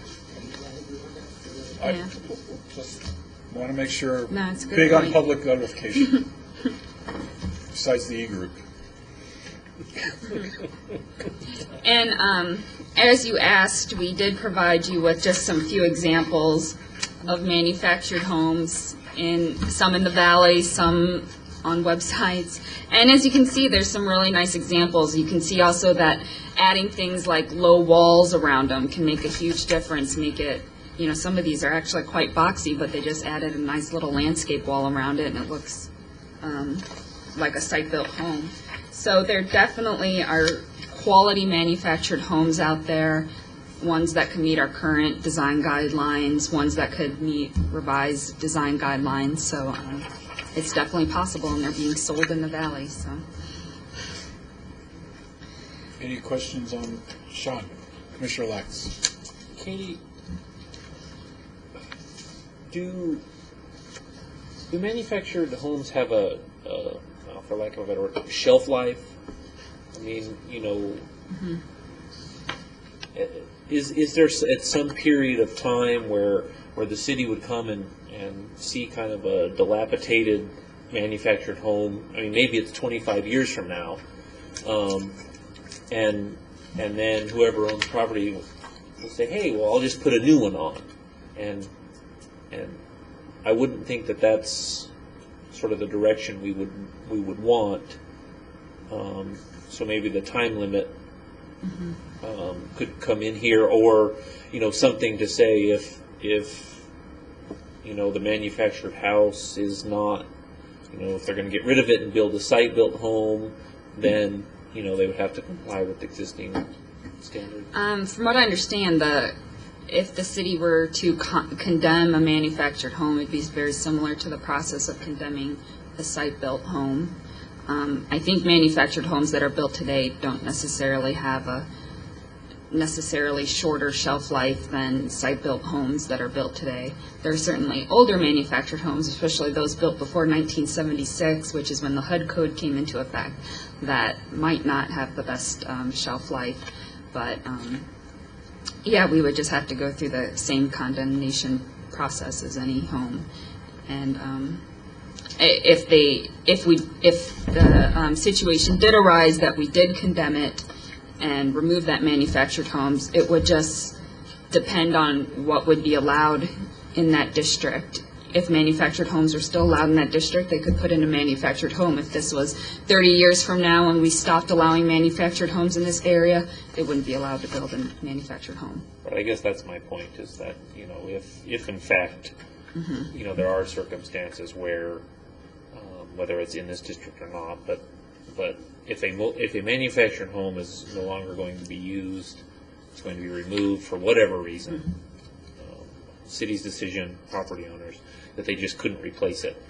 I Yeah. just want to make sure, No, it's a good big on point. public notification, besides the e-group. And as you asked, we did provide you with just some few examples of manufactured homes, some in the valley, some on websites. And as you can see, there's some really nice examples. You can see also that adding things like low walls around them can make a huge difference, make it, some of these are actually quite boxy, but they just added a nice little landscape wall around it, and it looks like a site-built home. So there definitely are quality manufactured homes out there, ones that can meet our current design guidelines, ones that could meet revised design guidelines. So it's definitely possible, and they're being sold in the valley. So Any questions on Sean, Commissioner Lax? Katie, do manufactured homes have for lack of a better word, shelf life? I mean, is there at some period of time where the city would come and see kind of a dilapidated manufactured home? I mean, maybe it's 25 years from now, and then whoever owns the property will say, hey, well, I'll just put a new one on, and I wouldn't think that that's sort of the direction we would want. So maybe the time limit could come in here, or something to say if the manufactured house is not, if they're going to get rid of it and build a site-built home, then they would have to comply with existing standards. from what I understand, if the city were to condemn a manufactured home, it'd be very similar to the process of condemning a site-built home. I think manufactured homes that are built today don't necessarily have necessarily shorter shelf life than site-built homes that are built today. There are certainly older manufactured homes, especially those built before 1976, which is when the HUD code came into effect, that might not have the best shelf life. But yeah, we would just have to go through the same condemnation process as any home. And if the situation did arise that we did condemn it and remove that manufactured homes, it would just depend on what would be allowed in that district. If manufactured homes are still allowed in that district, they could put in a manufactured home. If this was 30 years from now and we stopped allowing manufactured homes in this area, they wouldn't be allowed to build a manufactured home. But I guess that's my point, is that, if in fact, there are circumstances where, whether it's in this district or not, but if a manufactured home is no longer going to be used, it's going to be removed for whatever reason, city's decision, property owners, that they just couldn't replace it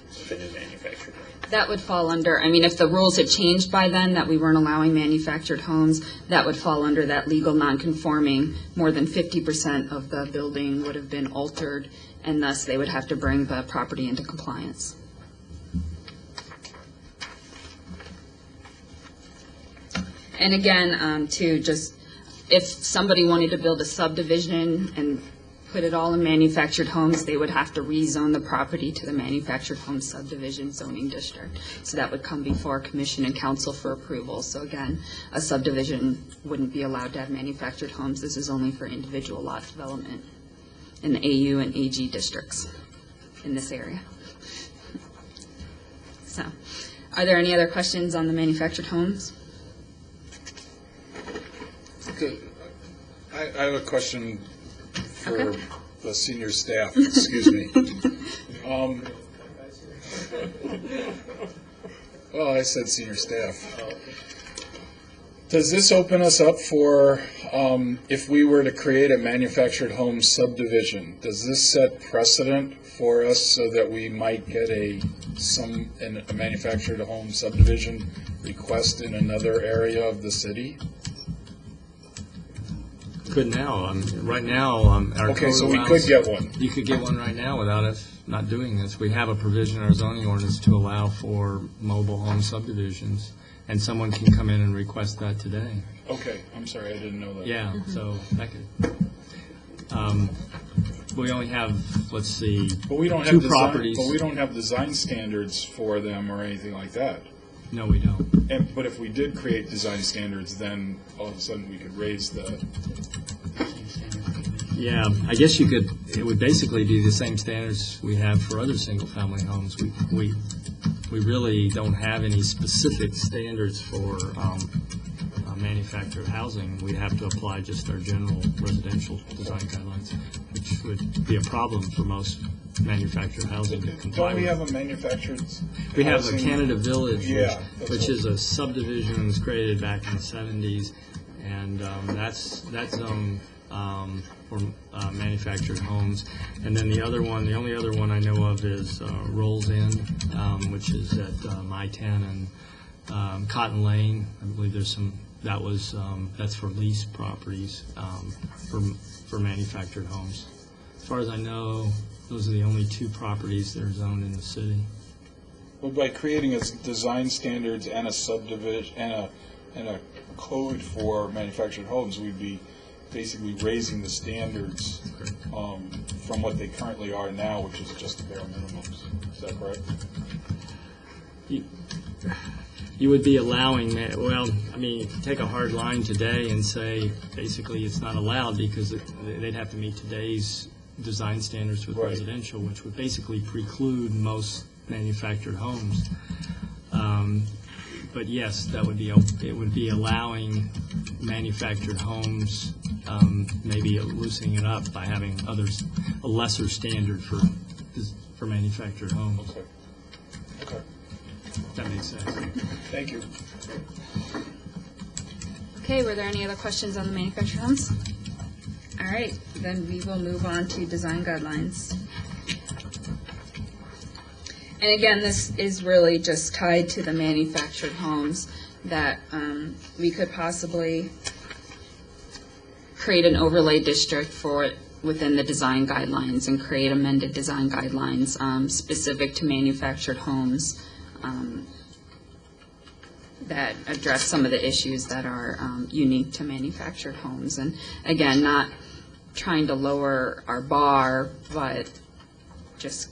with a new manufactured home. That would fall under, if the rules had changed by then, that we weren't allowing manufactured homes, that would fall under that legal nonconforming. More than 50% of the building would have been altered, and thus they would have to bring the property into compliance. And again, if somebody wanted to build a subdivision and put it all in manufactured homes, they would have to rezone the property to the manufactured home subdivision zoning district. So that would come before commission and council for approval. So again, a subdivision wouldn't be allowed to have manufactured homes. This is only for individual lot development in the AU and AG districts in this area. So, are there any other questions on the manufactured homes? I have a question for Okay. the senior staff, excuse me. Well, I said senior staff. Does this open us up for, if we were to create a manufactured home subdivision, does this set precedent for us so that we might get a manufactured home subdivision request in another area of the city? Could now. Right now, our Okay, code so we allows- could get one. You could get one right now without us not doing this. We have a provision in our zoning ordinance to allow for mobile home subdivisions, and someone can come in and request that today. Okay, I'm sorry, I didn't know that. Yeah, so that could. We only have, let's see, But we don't have two design, properties. but we don't have design standards for them or anything like that. No, we don't. But if we did create design standards, then all of a sudden we could raise the. Yeah, I guess you could, it would basically be the same standards we have for other single-family homes. We really don't have any specific standards for manufactured housing. We'd have to apply just our general residential design guidelines, which would be a problem for most manufactured housing to comply Don't we with. have a manufactured? We have the housing- Canada Village, Yeah, which is a subdivision that was created back in the 70s, and that's zone for manufactured homes. And then the only other one I know of is Rolls Inn, which is at I-10 and Cotton Lane. I believe there's some, that's for leased properties for manufactured homes. As far as I know, those are the only two properties that are zoned in the city. Well, by creating a design standards and a subdivision and a code for manufactured homes, we'd be basically raising the standards from what they currently are now, which is just the bare minimums. Is that correct? You would be allowing, well, I mean, if you take a hard line today and say, basically, it's not allowed because they'd have to meet today's design standards with Right. residential, which would basically preclude most manufactured homes. But yes, it would be allowing manufactured homes, maybe loosening it up by having a lesser standard for manufactured homes. Okay. Okay. If that makes sense. Thank you. Okay, were there any other questions on the manufactured homes? All right, then we will move on to design guidelines. And again, this is really just tied to the manufactured homes that we could possibly create an overlay district for within the design guidelines and create amended design guidelines specific to manufactured homes that address some of the issues that are unique to manufactured homes. And again, not trying to lower our bar, but just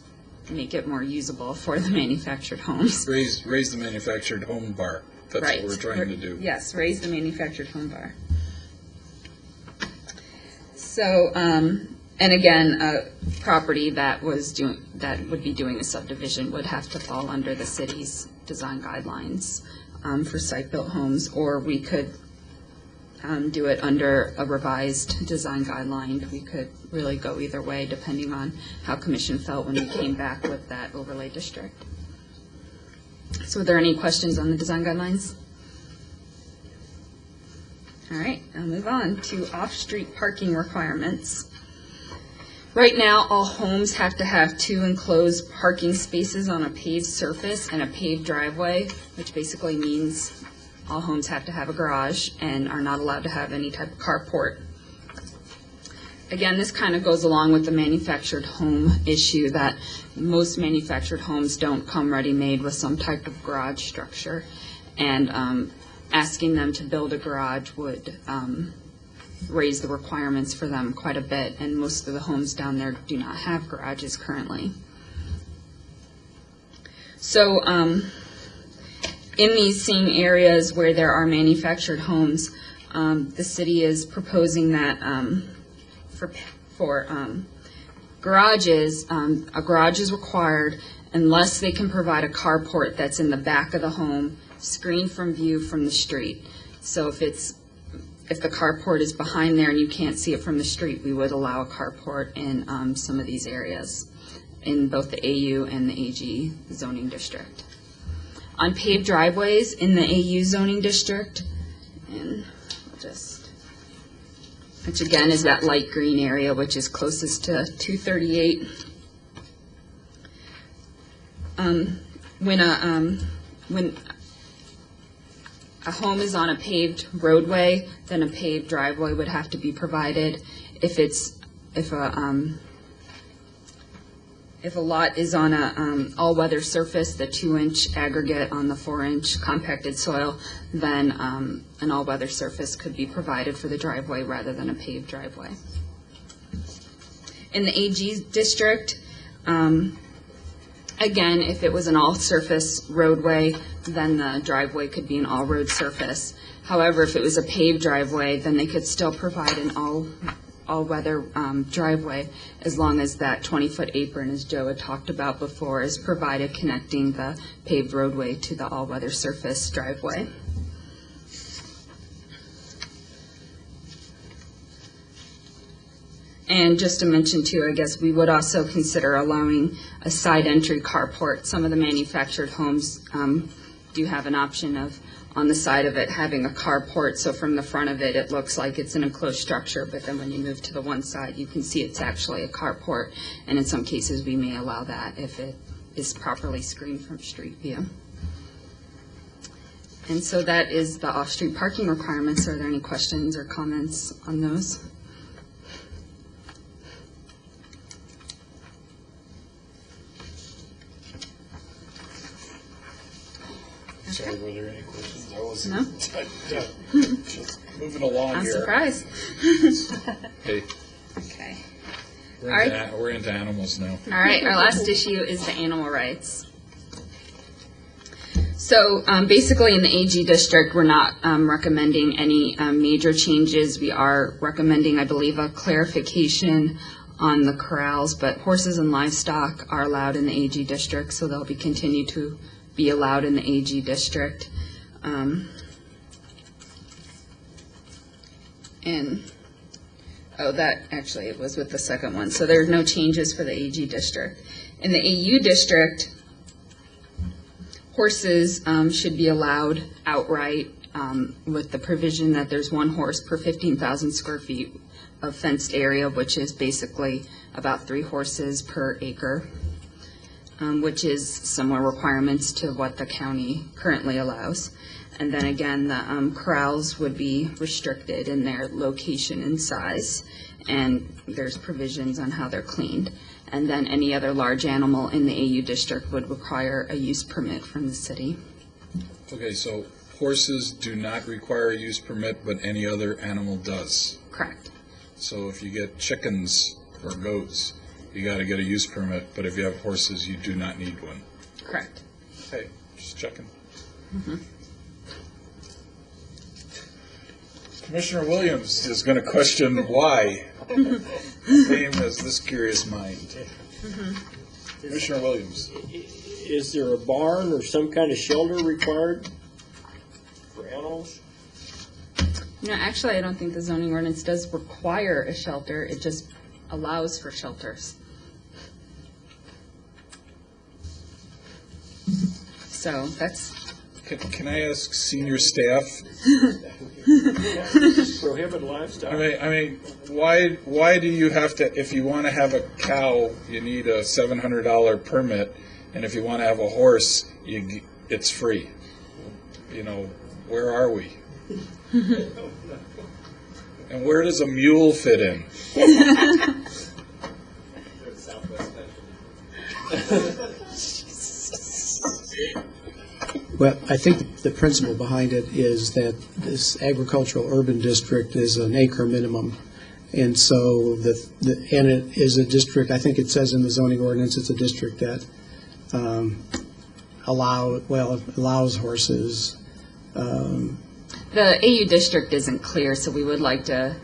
make it more usable for the manufactured homes. Raise the manufactured home bar. That's Right. what we're trying to do. Yes, raise the manufactured home bar. So, and again, a property that would be doing a subdivision would have to fall under the city's design guidelines for site-built homes, or we could do it under a revised design guideline. We could really go either way, depending on how commission felt when we came back with that overlay district. So are there any questions on the design guidelines? All right, I'll move on to off-street parking requirements. Right now, all homes have to have 2 enclosed parking spaces on a paved surface and a paved driveway, which basically means all homes have to have a garage and are not allowed to have any type of carport. Again, this kind of goes along with the manufactured home issue that most manufactured homes don't come ready-made with some type of garage structure. And asking them to build a garage would raise the requirements for them quite a bit, and most of the homes down there do not have garages currently. So in these same areas where there are manufactured homes, the city is proposing that for garages, a garage is required unless they can provide a carport that's in the back of the home, screened from view from the street. So if the carport is behind there and you can't see it from the street, we would allow a carport in some of these areas, in both the AU and the AG zoning district. On paved driveways in the AU zoning district, and I'll just, which again is that light green area, which is closest to 238. When a home is on a paved roadway, then a paved driveway would have to be provided. If a lot is on a all-weather surface, the 2-inch aggregate on the 4-inch compacted soil, then an all-weather surface could be provided for the driveway rather than a paved driveway. In the AG district, again, if it was an all-surface roadway, then the driveway could be an all-road surface. However, if it was a paved driveway, then they could still provide an all-weather driveway, as long as that 20-foot apron, as Joe had talked about before, is provided connecting the paved roadway to the all-weather surface driveway. And just to mention too, I guess we would also consider allowing a side entry carport. Some of the manufactured homes do have an option of, on the side of it, having a carport, so from the front of it, it looks like it's an enclosed structure, but then when you move to the one side, you can see it's actually a carport, and in some cases, we may allow that if it is properly screened from street view. And so that is the off-street parking requirements. Are there any questions or comments on those? Sorry, were there any questions? I wasn't. No? Just moving along I'm here. surprised. Hey, Okay. we're into animals now. All right, our last issue is the animal rights. So basically in the AG district, we're not recommending any major changes. We are recommending, I believe, a clarification on the corrals, but horses and livestock are allowed in the AG district, so they'll be continued to be allowed in the AG district. That actually, it was with the second one. So there's no changes for the AG district. In the AU district, horses should be allowed outright with the provision that there's 1 horse per 15,000 square feet of fenced area, which is basically about 3 horses per acre, which is similar requirements to what the county currently allows. And then again, the corrals would be restricted in their location and size, and there's provisions on how they're cleaned. And then any other large animal in the AU district would require a use permit from the city. Okay, so horses do not require a use permit, but any other animal does. Correct. So if you get chickens or goats, you got to get a use permit, but if you have horses, you do not need one. Correct. Okay, just checking. Commissioner Williams is going to question why, same as this curious mind. Commissioner Williams. Is there a barn or some kind of shelter required for animals? No, actually, I don't think the zoning ordinance does require a shelter. It just allows for shelters. So that's, Can I ask senior staff? Prohibit livestock. I mean, why do you have to? If you want to have a cow, you need a $700 permit, and if you want to have a horse, it's free. You know, where are we? And where does a mule fit in? Well, I think the principle behind it is that this agricultural urban district is an acre minimum. And so and it is a district, I think it says in the zoning ordinance, it's a district that allows horses. the AU district isn't clear, so we would like to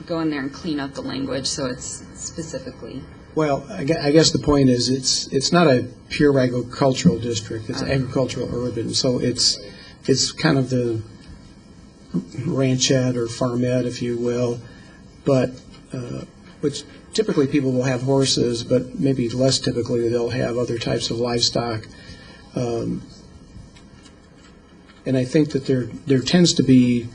go in there and clean up the language so it's specifically. Well, I guess the point is it's not a pure agricultural district. It's agricultural urban. So it's kind of the ranchette or farmette, if you will, but which typically people will have horses, but maybe less typically they'll have other types of livestock. And I think that there tends to be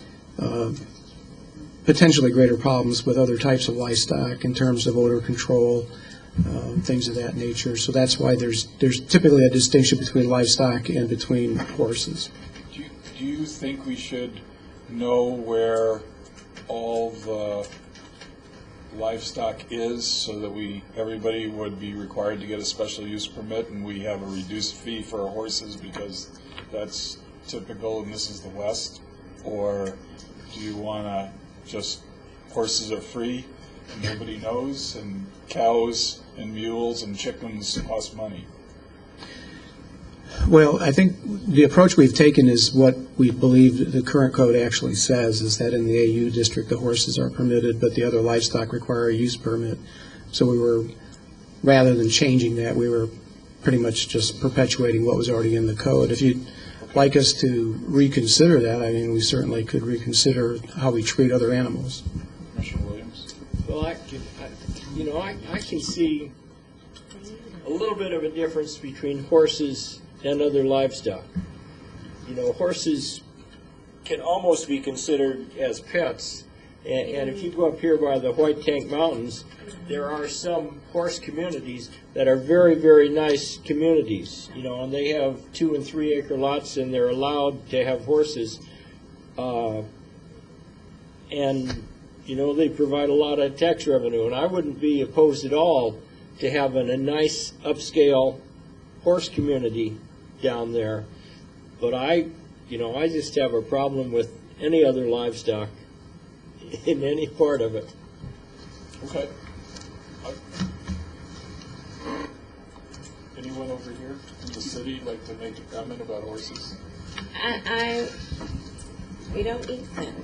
potentially greater problems with other types of livestock in terms of odor control, things of that nature. So that's why there's typically a distinction between livestock and between horses. Do you think we should know where all the livestock is so that everybody would be required to get a special use permit and we have a reduced fee for our horses because that's typical and this is the West? Or do you want to just horses are free and nobody knows, and cows and mules and chickens cost money? Well, I think the approach we've taken is what we believe the current code actually says, is that in the AU district the horses are permitted, but the other livestock require a use permit. So rather than changing that, we were pretty much just perpetuating what was already in the code. If you'd like us to reconsider that, I mean, we certainly could reconsider how we treat other animals. Commissioner Williams? Well, I can see a little bit of a difference between horses and other livestock. You know, horses can almost be considered as pets. And if you go up here by the White Tank Mountains, there are some horse communities that are very, very nice communities. You know, and they have 2 and 3 acre lots, and they're allowed to have horses. And you know, they provide a lot of tax revenue, and I wouldn't be opposed at all to having a nice upscale horse community down there. But I just have a problem with any other livestock in any part of it. Okay. Anyone over here in the city like to make a comment about horses? We don't eat them.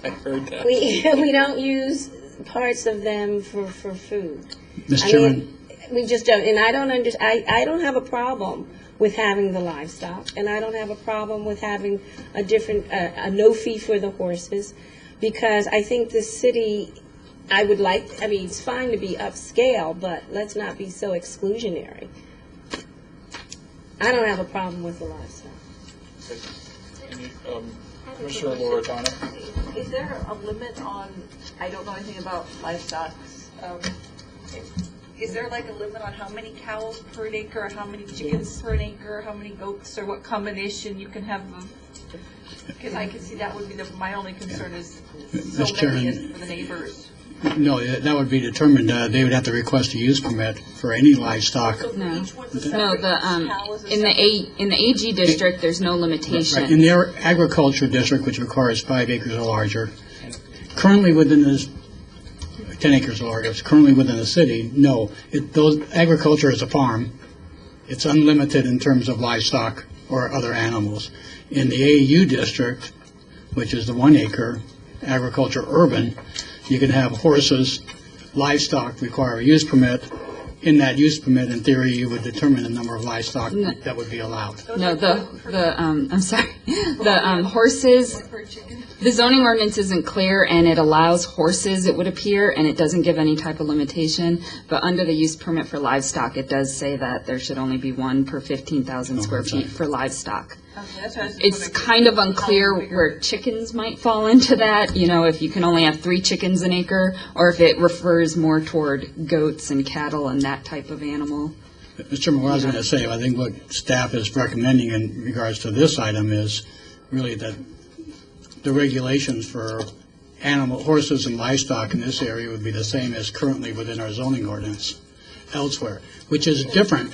I heard that. We don't use parts of them for food. Ms. I Chairman? mean, we just don't, and I don't I don't have a problem with having the livestock, and I don't have a problem with having a different, a no fee for the horses, because I think the city, it's fine to be upscale, but let's not be so exclusionary. I don't have a problem with the livestock. Commissioner Loredana? Is there a limit on, I don't know anything about livestock, Is there like a limit on how many cows per acre, or how many chickens per acre, how many goats, or what combination you can have of? Because I can see that would be my only concern is so Mr. Chairman. many is for the neighbors. No, that would be determined, they would have to request a use permit for any livestock. So for No. each one's a No, separate, each cow is a in separate- the AG district, there's no Right. In limitation. the agriculture district, which requires 5 acres or larger, currently within this, 10 acres or larger, it's currently within the city, no. Those, agriculture is a farm. It's unlimited in terms of livestock or other animals. In the AU district, which is the 1 acre, agriculture urban, you can have horses, livestock require a use permit. In that use permit, in theory, you would determine the number of livestock that would be allowed. No, I'm sorry, the horses, Per chicken. the zoning ordinance isn't clear, and it allows horses, it would appear, and it doesn't give any type of limitation. But under the use permit for livestock, it does say that there should only be one per 15,000 square okay. feet for livestock. Okay, that's what I was just It's wondering. kind of unclear How bigger? where chickens might fall into that, if you can only have 3 chickens an acre, or if it refers more toward goats and cattle and that type of animal. Mr. Chairman, what I was going to say, I think what staff is recommending in regards to this item is really that the regulations for horses and livestock in this area would be the same as currently within our zoning ordinance elsewhere, which is different,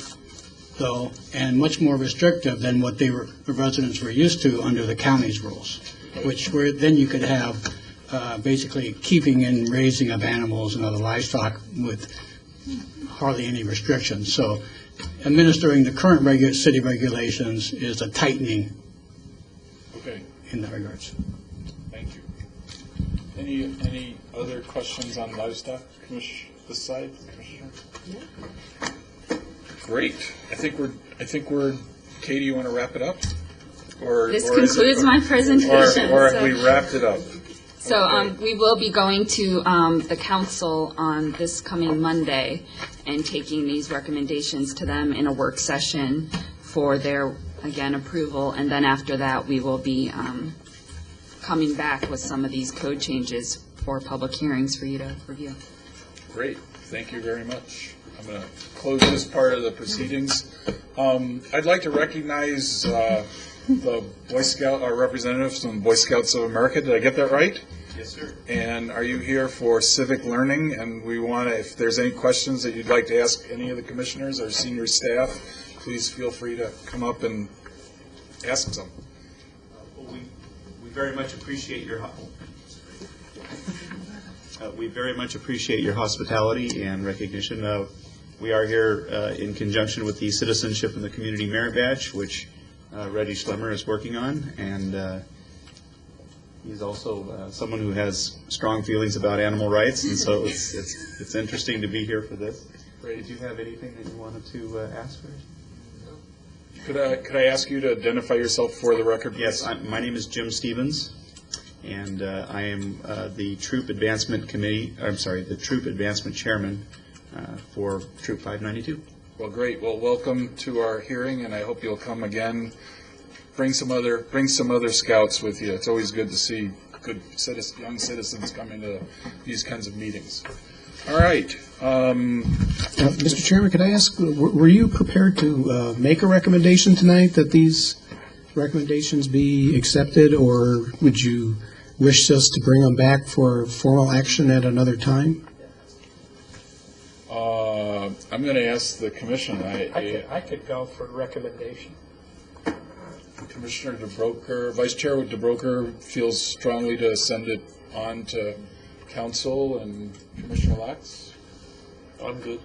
though, and much more restrictive than what the residents were used to under the county's rules, which were, then you could have basically keeping and raising of animals and other livestock with hardly any restrictions. So administering the current city regulations is a tightening Okay, in that regards. thank you. Any other questions on livestock, this side, Commissioner? Great. I think we're, Katie, you want to wrap it up? This or is it- concludes my presentation. Or so- have we wrapped it up? So Okay. we will be going to the council on this coming Monday and taking these recommendations to them in a work session for their, again, approval. And then after that, we will be coming back with some of these code changes for public hearings for you to review. Great, thank you very much. I'm going to close this part of the proceedings. I'd like to recognize the Boy Scout, our representatives from Boy Scouts of America. Did I get that right? Yes, sir. And are you here for civic learning? And we want to, if there's any questions that you'd like to ask any of the commissioners or senior staff, please feel free to come up and ask them. Well, we very much appreciate your we very much appreciate your hospitality and recognition. We are here in conjunction with the Citizenship and the Community Merit Badge, which Reggie Schlemmer is working on, and he's also someone who has strong feelings about animal rights, and so it's interesting to be here for this. Great. Did you have anything that you wanted to ask for? Could I ask you to identify yourself for the record? Yes, my name is Jim Stevens, and I am the Troop Advancement Committee. I'm sorry, the Troop Advancement Chairman for Troop 592. Well, great. Well, welcome to our hearing, and I hope you'll come again. Bring some other scouts with you. It's always good to see good young citizens come into these kinds of meetings. All right. Mr. Chairman, could I ask, were you prepared to make a recommendation tonight that these recommendations be accepted, or would you wish us to bring them back for formal action at another time? I'm going to ask the commission. I could go for a recommendation. Commissioner DeBroker, Vice Chair DeBroker feels strongly to send it on to council, and Commissioner Lax? I'm good.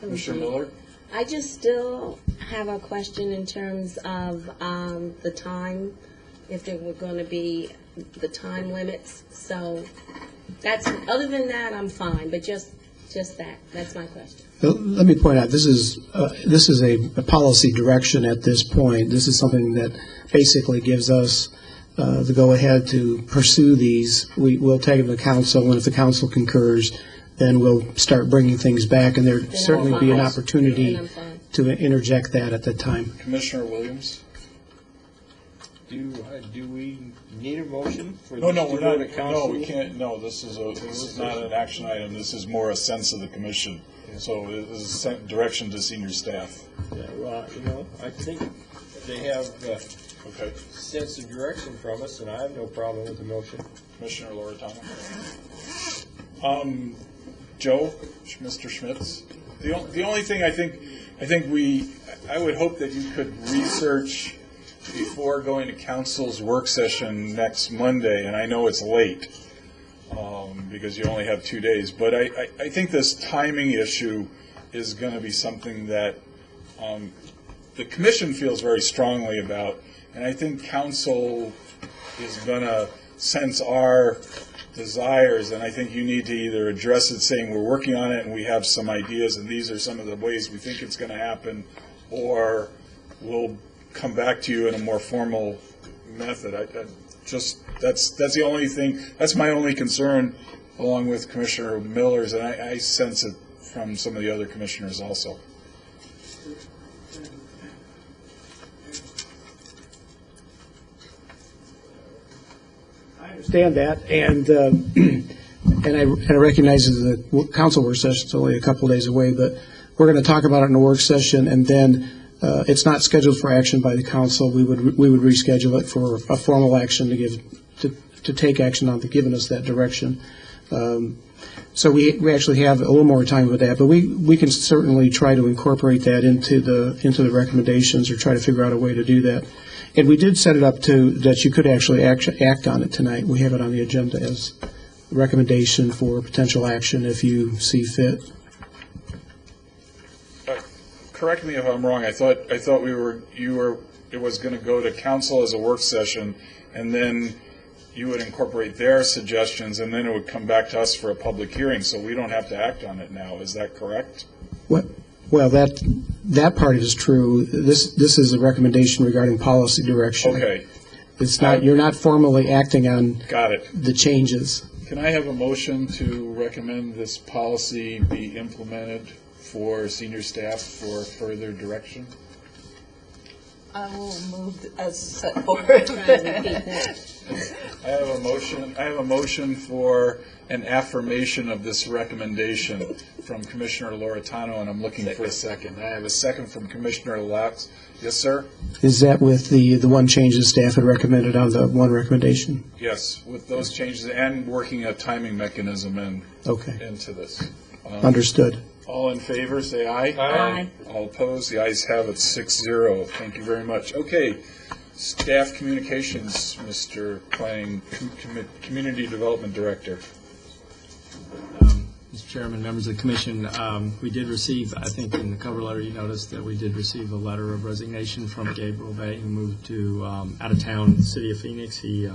Commissioner Miller? I just still have a question in terms of the time, if there were going to be the time limits. So that's, other than that, I'm fine, but just that's my question. Let me point out, this is a policy direction at this point. This is something that basically gives us the go-ahead to pursue these. We'll take them to council, and if the council concurs, then we'll start bringing things back, and there'd certainly be an opportunity Then I'm fine. to interject that at that time. Commissioner Williams? Do we need a motion for No, this no, to we're go not, to council? no, we can't, no, this is not an action item, this is more a sense of the commission. So it is a direction to senior staff. Yeah, well, I think they have a Okay. sense of direction from us, and I have no problem with the motion. Commissioner Loretano. Joe, Mr. Schmitz. The only thing I think I would hope that you could research before going to council's work session next Monday, and I know it's late because you only have 2 days, but I think this timing issue is going to be something that the commission feels very strongly about, and I think council is going to sense our desires, and I think you need to either address it saying we're working on it and we have some ideas and these are some of the ways we think it's going to happen, or we'll come back to you in a more formal method. That's the only thing, that's my only concern, along with Commissioner Miller's, and I sense it from some of the other commissioners also. I understand that, and I recognize that the council work session is only a couple days away, but we're going to talk about it in a work session, and then it's not scheduled for action by the council. We would reschedule it for a formal action to take action on giving us that direction. So we actually have a little more time with that, but we can certainly try to incorporate that into the recommendations or try to figure out a way to do that. And we did set it up that you could actually act on it tonight. We have it on the agenda as a recommendation for potential action if you see fit. Correct me if I'm wrong. I thought it was going to go to council as a work session, and then you would incorporate their suggestions, and then it would come back to us for a public hearing. So we don't have to act on it now. Is that correct? Well, that part is true. This is a recommendation regarding policy direction. Okay. It's not, you're not formally acting on Got it. the changes. Can I have a motion to recommend this policy be implemented for senior staff for further direction? I will move as set forth. I have a motion for an affirmation of this recommendation from Commissioner Loretano, and I'm looking for a second. I have a second from Commissioner Lax. Yes, sir? Is that with the one change the staff had recommended on the one recommendation? Yes, with those changes and working a timing mechanism Okay, into this. understood. All in favor, say aye. Aye. All opposed, the ayes have it, 6-0. Thank you very much. Okay, staff communications, Mr. Planning, Community Development Director. Mr. Chairman, members of the commission, we did receive, I think in the cover letter you noticed that we did receive a letter of resignation from Gabriel Bay, who moved to out of town, the city of Phoenix. He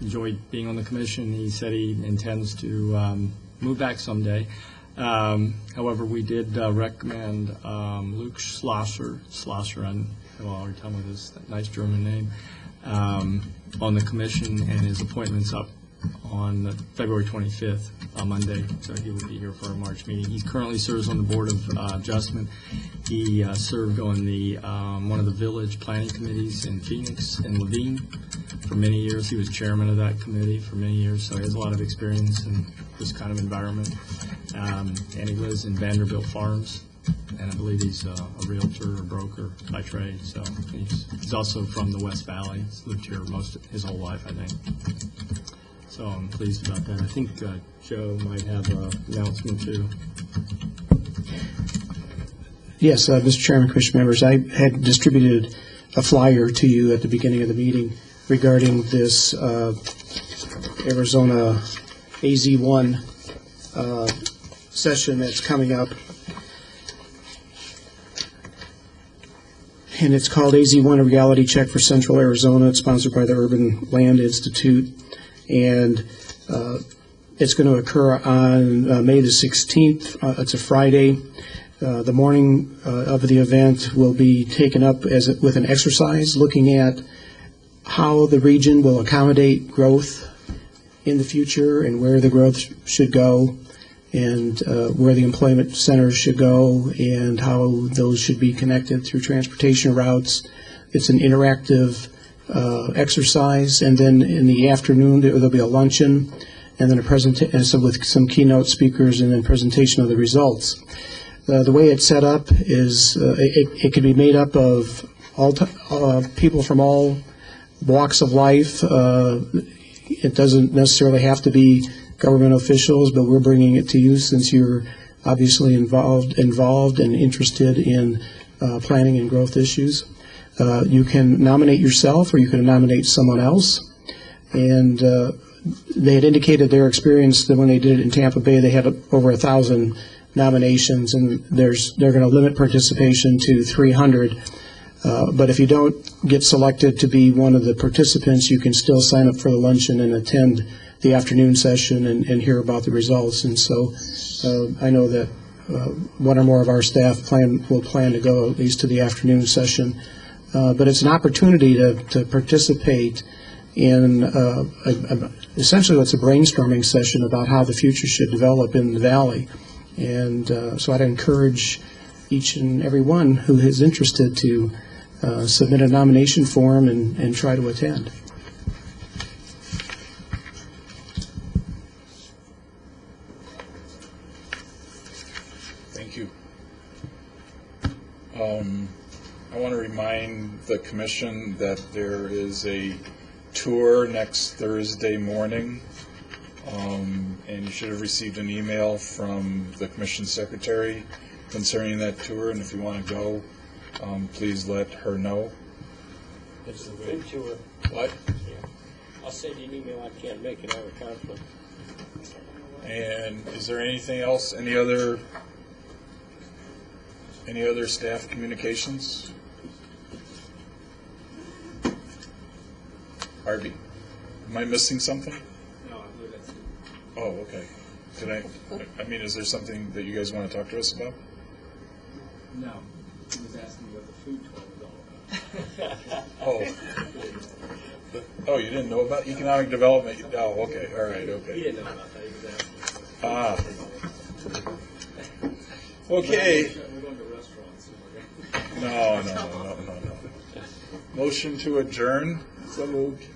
enjoyed being on the commission. He said he intends to move back someday. However, we did recommend Luke Schlosser, I'll already tell him his nice German name, on the commission, and his appointment's up on February 25th, Monday, so he will be here for our March meeting. He currently serves on the Board of Adjustment. He served on the one of the village planning committees in Phoenix and Levine for many years. He was chairman of that committee for many years, so he has a lot of experience in this kind of environment. And he lives in Vanderbilt Farms, and I believe he's a realtor or broker by trade. So he's also from the West Valley. He's lived here his whole life, I think. So I'm pleased about that. I think Joe might have an announcement too. Yes, Mr. Chairman, Commission members, I had distributed a flyer to you at the beginning of the meeting regarding this Arizona AZ1 session that's coming up. And it's called AZ1, a reality check for Central Arizona. It's sponsored by the Urban Land Institute. And it's going to occur on May the 16th. It's a Friday. The morning of the event will be taken up with an exercise looking at how the region will accommodate growth in the future and where the growth should go, and where the employment centers should go, and how those should be connected through transportation routes, It's an interactive exercise, and then in the afternoon, there'll be a luncheon, and then a presentation with some keynote speakers, and then presentation of the results. The way it's set up is it can be made up of people from all walks of life. It doesn't necessarily have to be government officials, but we're bringing it to you since you're obviously involved and interested in planning and growth issues. You can nominate yourself, or you can nominate someone else. And they had indicated their experience that when they did it in Tampa Bay, they had over 1,000 nominations, and they're going to limit participation to 300. But if you don't get selected to be one of the participants, you can still sign up for the luncheon and attend the afternoon session and hear about the results. And so I know that one or more of our staff will plan to go at least to the afternoon session. But it's an opportunity to participate in essentially what's a brainstorming session about how the future should develop in the Valley. And so I'd encourage each and every one who is interested to submit a nomination form and try to attend. Thank you. I want to remind the commission that there is a tour next Thursday morning, and you should have received an email from the commission secretary concerning that tour, and if you want to go, please let her know. It's a big tour. What? I'll send you an email. I can't make it. I have a conflict. And is there anything else, any other staff communications? Harvey, am I missing something? No, I believe that's it. Oh, okay. I mean, is there something that you guys want to talk to us about? No, he was asking what the food tour was all about. Oh, you didn't know about economic development? Oh, okay, all right, He okay. didn't know about that exactly. Ah. Okay. We're going to restaurants. So we're going No. Motion to adjourn? So moved.